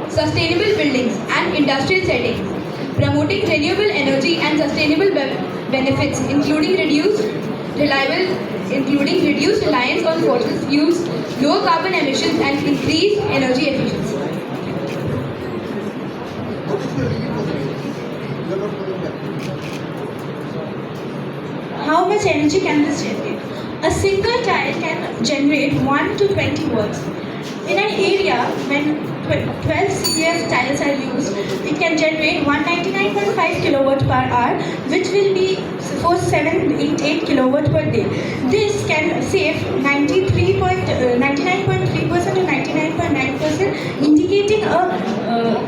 sustainable buildings and industrial settings, promoting renewable energy and sustainable benefits including reduced reliance on fossil fuels, lower carbon emissions and increased energy efficiency. How much energy can this generate? A single tile can generate 1 to 20 watts. In an area when 12 CF tiles are used, it can generate 199.5 kilowatt per hour, which will be 4788 kilowatt per day. This can save 99.3% to 99.9%, indicating a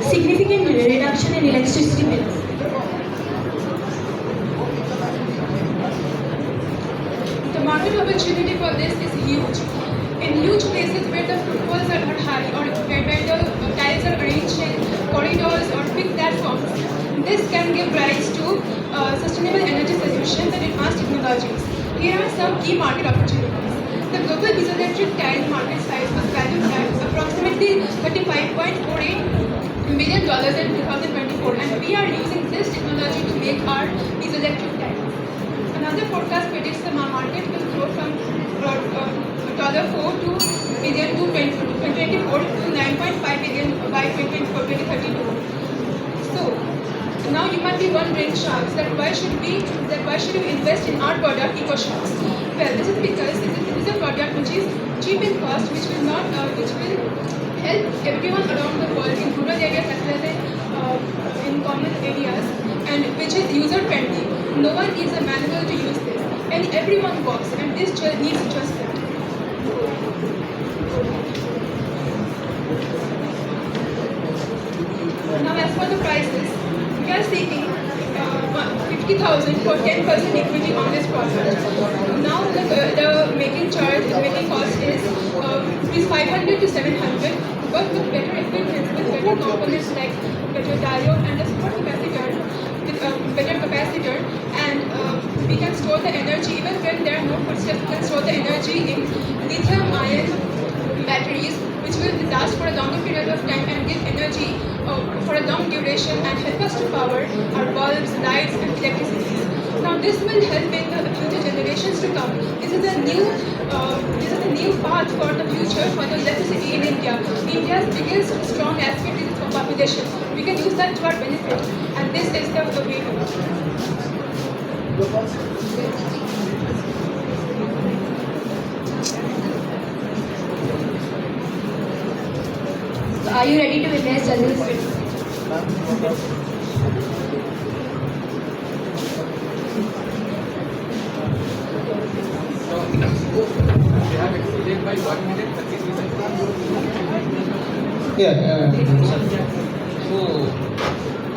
significant reduction in electricity bills. The market opportunity for this is huge. In huge places where the footfalls are high or where the tiles are arranged in corridors or big platforms, this can give rise to sustainable energy solutions and advanced technologies. Here are some key market opportunities. The global piezoelectric tile market size was valued at approximately $35.48 billion in 2024, and we are using this technology to make our piezoelectric tiles. Another forecast predicts the market will grow from $4 billion to 2024 to $9.5 billion by 2032. So now you might be wondering, Sharks, that why should we invest in our product, EcoSharks? Well, this is because it is a product which is cheap in cost, which will help everyone around the world in rural areas as well as in common areas, and which is user friendly. No one needs a manual to use this, and everyone works, and this needs just that. Now, as for the prices, we are seeking 50,000 for 10% equity on this product. Now, the making cost is 500 to 700, but with better equipment, with better components like better diode and a support capacitor, with better capacitor, and we can store the energy even when there are no footsteps. We can store the energy in lithium-ion batteries, which will last for a longer period of time and give energy for a long duration and help us to power our bulbs, lights, and electricity. Now, this will help in the future generations to come. This is a new path for the future for the electricity in India. India's biggest strong aspect is its population. We can use that to our benefit, and this is the way to go. Are you ready to witness this? So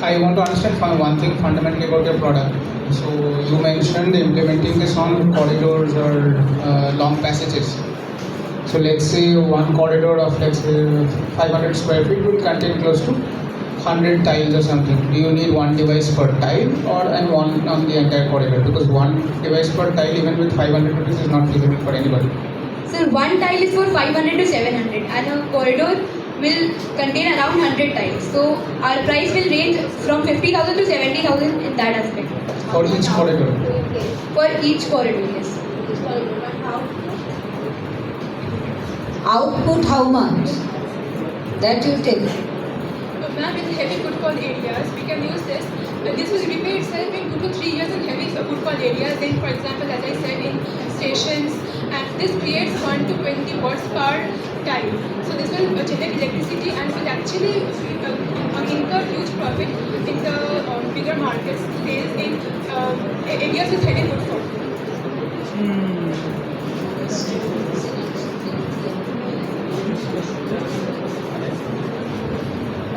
I want to understand one thing fundamentally about your product. So you mentioned implementing this on corridors or long passages. So let's say one corridor of 500 square feet will contain close to 100 tiles or something. Do you need one device per tile and one on the entire corridor? Because one device per tile even with 500 rupees is not feasible for anybody. So one tile is for 500 to 700 and a corridor will contain around 100 tiles. So our price will range from 50,000 to 70,000 in that aspect. For each corridor. For each corridor, yes. Output how much? That you tell. Ma'am, in heavy footfall areas, we can use this. This will repay itself in 2 to 3 years in heavy footfall areas. Then, for example, as I said, in stations, and this creates 1 to 20 watts per tile. So this will generate electricity and will actually incur huge profit in the bigger markets, sales in areas with heavy footfall.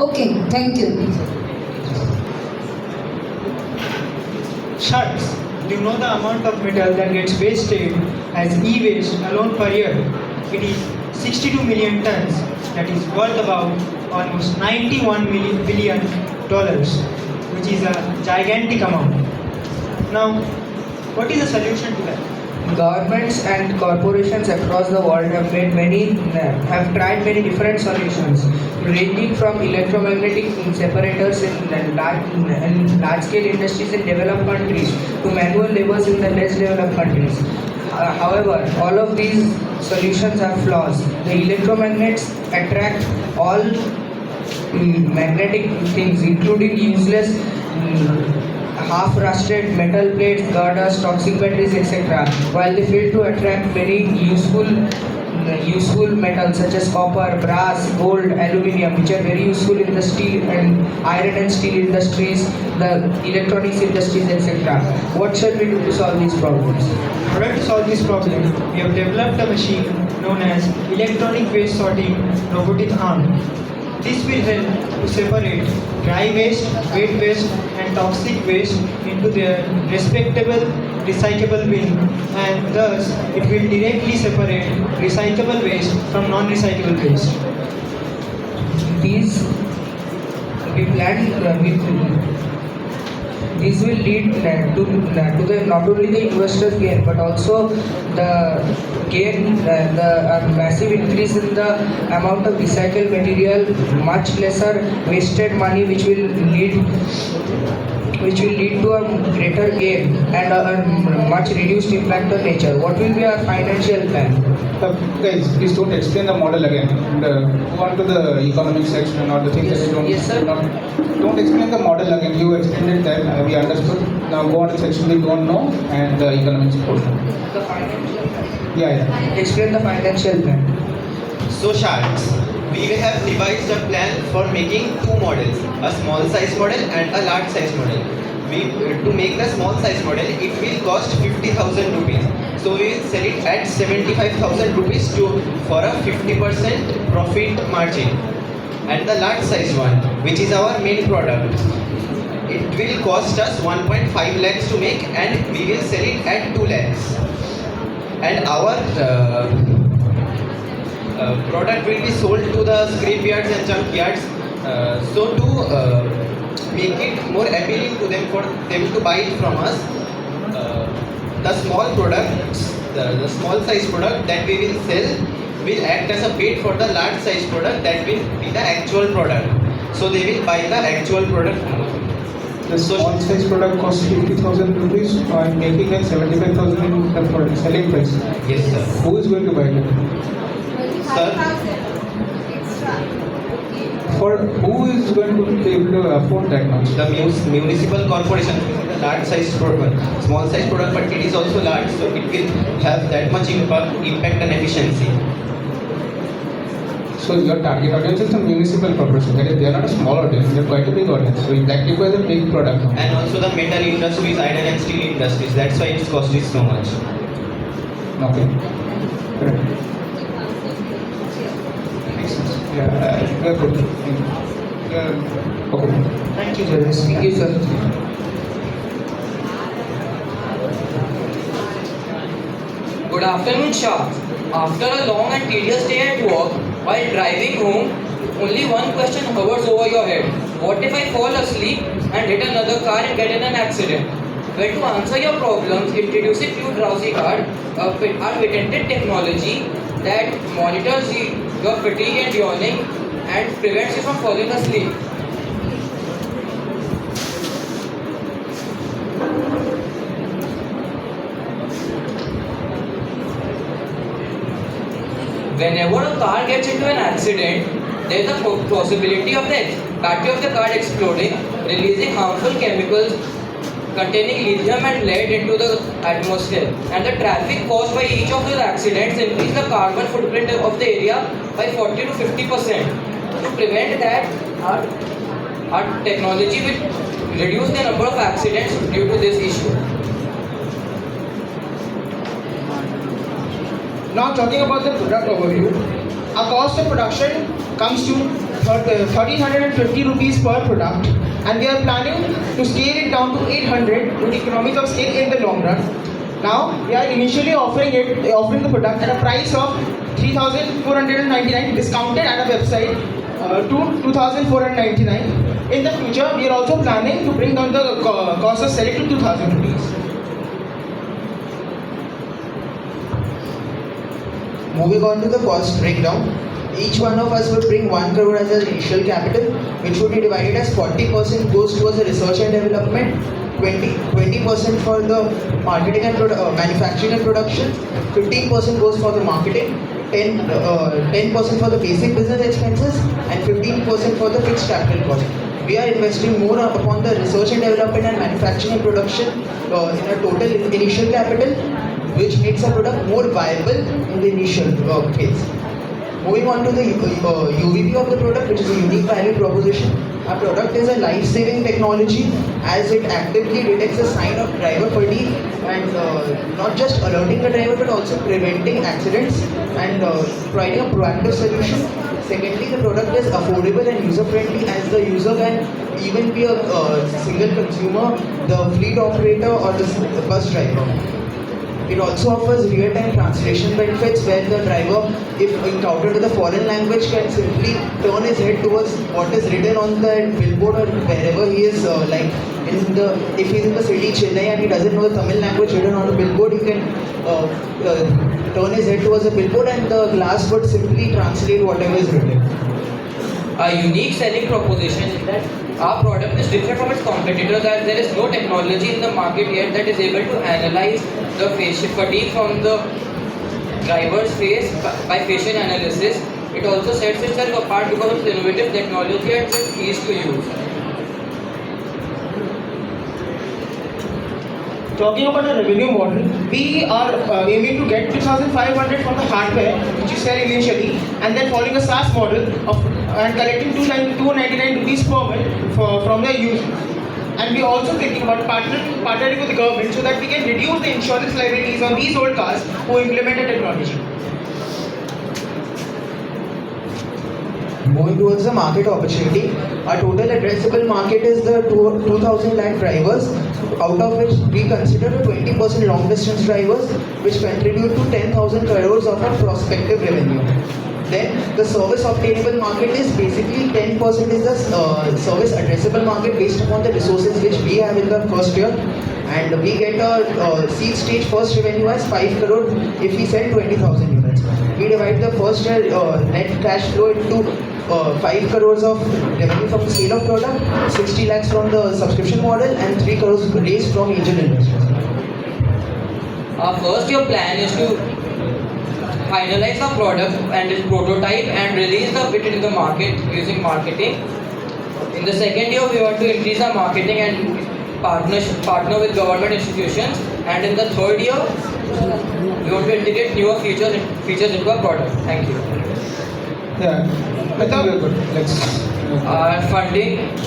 Okay, thank you. Shucks, do you know the amount of metal that gets wasted as e-waste alone per year? It is 62 million tons, that is worth about almost $91 billion, which is a gigantic amount. Now, what is the solution to that? Governments and corporations across the world have tried many different solutions, ranging from electromagnetic separators in large-scale industries in developed countries to manual labors in the less developed countries. However, all of these solutions have flaws. The electromagnets attract all magnetic things, including useless half-rusted metal plates, girders, toxic batteries, etc., while they fail to attract many useful metals such as copper, brass, gold, aluminium, which are very useful in the steel and iron and steel industries, the electronics industries, etc. What shall we do to solve these problems? In order to solve this problem, we have developed a machine known as electronic waste sorting robotic arm. This will help to separate dry waste, wet waste and toxic waste into their respectable recyclable bin, and thus it will directly separate recyclable waste from non-recyclable waste. These will lead to the not only the investors gain but also the massive increase in the amount of recycled material, much lesser wasted money, which will lead to a greater gain and a much reduced impact on nature. What will be our financial plan? Guys, please don't explain the model again. Go on to the economic section or the things that you don't. Yes, sir. Don't explain the model again. You explained it that we understood. Now go on to section we don't know and the economics portion. The financial plan. Yeah. Explain the financial plan. So sharks, we have devised a plan for making two models, a small size model and a large size model. To make the small size model, it will cost 50,000 rupees. So we will sell it at 75,000 rupees for a 50% profit margin. And the large size one, which is our main product, it will cost us 1.5 lakhs to make, and we will sell it at 2 lakhs. And our product will be sold to the scrapyards and junkyards. So to make it more appealing to them, for them to buy it from us, the small products, the small size product that we will sell will act as a bait for the large size product that will be the actual product. So they will buy the actual product. The small size product costs 50,000 rupees and making it 75,000 in the product selling price. Yes, sir. Who is going to buy it? Sir? For who is going to be able to afford that much? The municipal corporation, the large size product, small size product, but it is also large, so it will have that much impact and efficiency. So your target audience is the municipal corporation. That is, they are not a small audience; they are quite a big audience. So that requires a big product. And also the metal industries, iron and steel industries. That's why its cost is so much. Okay. Correct. Yeah, very good. Okay. Thank you, Judges. Thank you, sir. Good afternoon, Shah. After a long and tedious day at work, while driving home, only one question hovers over your head. What if I fall asleep and hit another car and get in an accident? Well, to answer your problems, introducing you Drowsy Guard, our patented technology that monitors your fatigue and yawning and prevents you from falling asleep. Whenever a car gets into an accident, there is a possibility of the battery of the car exploding, releasing harmful chemicals containing lithium and lead into the atmosphere. And the traffic caused by each of those accidents increase the carbon footprint of the area by 40 to 50%. To prevent that, our technology will reduce the number of accidents due to this issue. Now talking about the product overview, our cost of production comes to 1350 rupees per product, and we are planning to scale it down to 800 with economics of scale in the long run. Now we are initially offering the product at a price of 3,499 discounted at our website to 2,499. In the future, we are also planning to bring down the cost of selling to 2,000 rupees. Moving on to the cost breakdown, each one of us will bring 1 crore as an initial capital, which would be divided as 40% goes towards the research and development, 20% for the marketing and manufacturing and production, 15% goes for the marketing, 10% for the basic business expenses, and 15% for the fixed capital cost. We are investing more upon the research and development and manufacturing and production in a total initial capital, which makes our product more viable in the initial phase. Moving on to the UVP of the product, which is a unique value proposition. Our product is a life-saving technology as it actively detects a sign of driver fatigue and not just alerting the driver but also preventing accidents and providing a proactive solution. Secondly, the product is affordable and user-friendly as the user can even be a single consumer, the fleet operator or the bus driver. It also offers real-time translation benefits where the driver, if encountered with a foreign language, can simply turn his head towards what is written on the billboard or wherever he is. If he's in the city Chennai and he doesn't know the Tamil language written on the billboard, he can turn his head towards the billboard and the glass would simply translate whatever is written. A unique selling proposition is that our product is different from its competitors as there is no technology in the market yet that is able to analyze the facial fatigue from the driver's face by facial analysis. It also sets itself apart because of the innovative technology and its ease to use. Talking about the revenue model, we are aiming to get 2,500 from the hardware, which we sell initially, and then following a SaaS model and collecting 299 rupees per month from the user. And we are also thinking about partnering with the government so that we can reduce the insurance liabilities on these old cars who implement the technology. Moving towards the market opportunity, our total addressable market is the 2,000 lakh drivers, out of which we consider 20% long distance drivers, which contribute to 10,000 crores of our prospective revenue. Then the service obtainable market is basically 10% is the service addressable market based upon the resources which we have in the first year, and we get a seed stage first revenue as 5 crore if we sell 20,000 units. We divide the first year net cash flow into 5 crores of revenue from the sale of product, 60 lakhs from the subscription model, and 3 crores raised from angel investors. Our first year plan is to finalize the product and its prototype and release the bit into the market using marketing. In the second year, we want to increase our marketing and partner with government institutions. And in the third year, we want to integrate newer features into our product. Thank you. Yeah, I think we're good. Funding.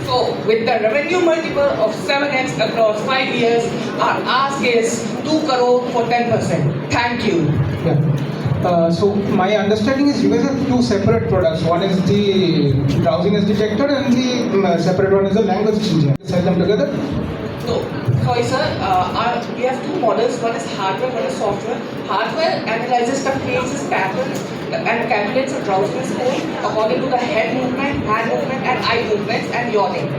So, with the revenue multiple of 7x across 5 years, our ask is 2 crore for 10%. Thank you. Yeah. So my understanding is you guys have two separate products. One is the drowsiness detector and the separate one is the language changer. Sell them together? So, sorry sir, we have two models. One is hardware, one is software. Hardware analyzes the faces, patterns, and calculates a drowsiness score according to the head movement, hand movement, and eye movements and yawning.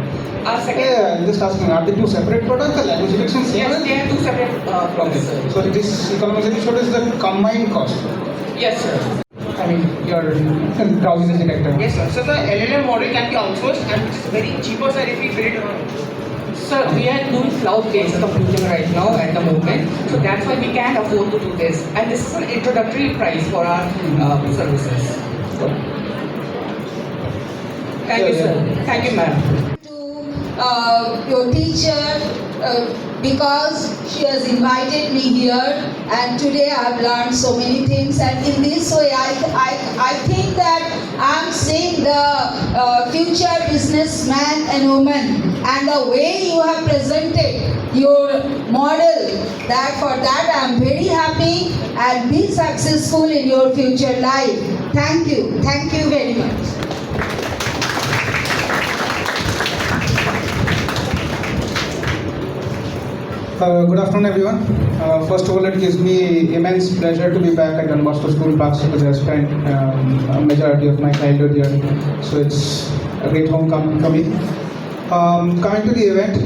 Our second. Yeah, I'm just asking, are they two separate products? The language detection same? Yes, they are two separate products. Okay. So this economization short is the combined cost. Yes, sir. I mean, your drowsiness detector. Yes, sir. So the LLM model can be outsourced and it is very cheaper, sir, if we build it on our own. Sir, we are doing cloud-based computing right now at the moment, so that's why we can afford to do this. And this is an introductory price for our services. Thank you, sir. Thank you, ma'am. Your teacher, because she has invited me here, and today I have learned so many things, and in this way I think that I'm seeing the future businessman and woman, and the way you have presented your model, that for that I'm very happy, and be successful in your future life. Thank you very much. Good afternoon, everyone. First of all, it gives me immense pleasure to be back at Don Bosco School, Parks, because I spent a majority of my childhood here. So it's a great homecoming for me. Coming to the event,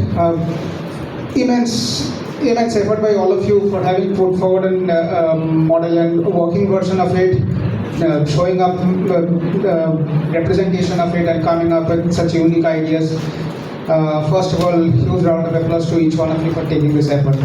immense effort by all of you for having put forward a model and working version of it, showing up representation of it, and coming up with such unique ideas. First of all, huge round of applause to each one of you for taking this effort.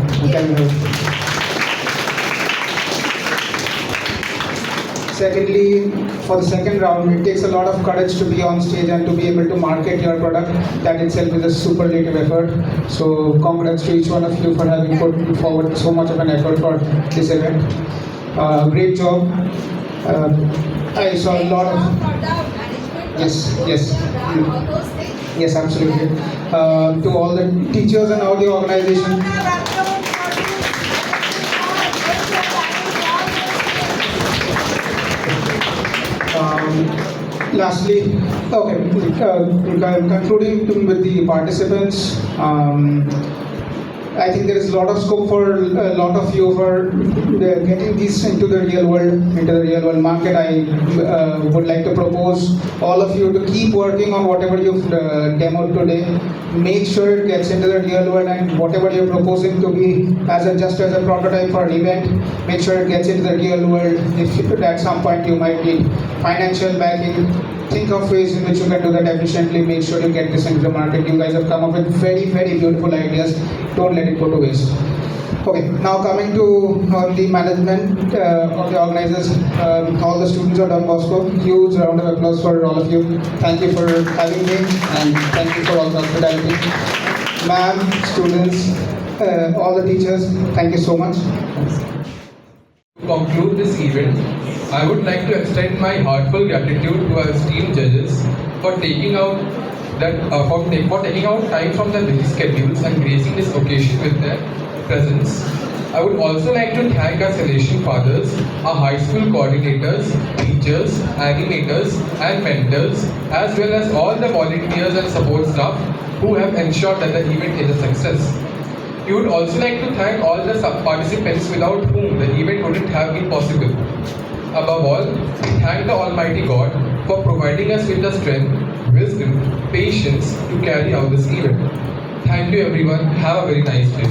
Secondly, for the second round, it takes a lot of courage to be on stage and to be able to market your product. That itself is a superlative effort. So congrats to each one of you for having put forward so much of an effort for this event. Great job. I saw a lot of... Yes, absolutely. To all the teachers and all the organization. Lastly, concluding with the participants, I think there is a lot of scope for a lot of you for getting these into the real world market. I would like to propose all of you to keep working on whatever you've demoed today. Make sure it gets into the real world, and whatever you're proposing to be just as a prototype for an event, make sure it gets into the real world. If at some point you might need financial backing, think of ways in which you can do that efficiently. Make sure you get this into the market. You guys have come up with very, very beautiful ideas. Don't let it go to waste. Okay, now coming to the management of the organizers, all the students of Don Bosco, huge round of applause for all of you. Thank you for having me, and thank you for all the hospitality. Ma'am, students, all the teachers, thank you so much. To conclude this event, I would like to extend my heartfelt gratitude to our esteemed judges for taking out time from their busy schedules and gracing this occasion with their presence. I would also like to thank our selection fathers, our high school coordinators, teachers, animators, and mentors, as well as all the volunteers and support staff who have ensured that the event is a success. We would also like to thank all the participants without whom the event wouldn't have been possible. Above all, we thank the Almighty God for providing us with the strength, wisdom, patience to carry out this event. Thank you everyone. Have a very nice day.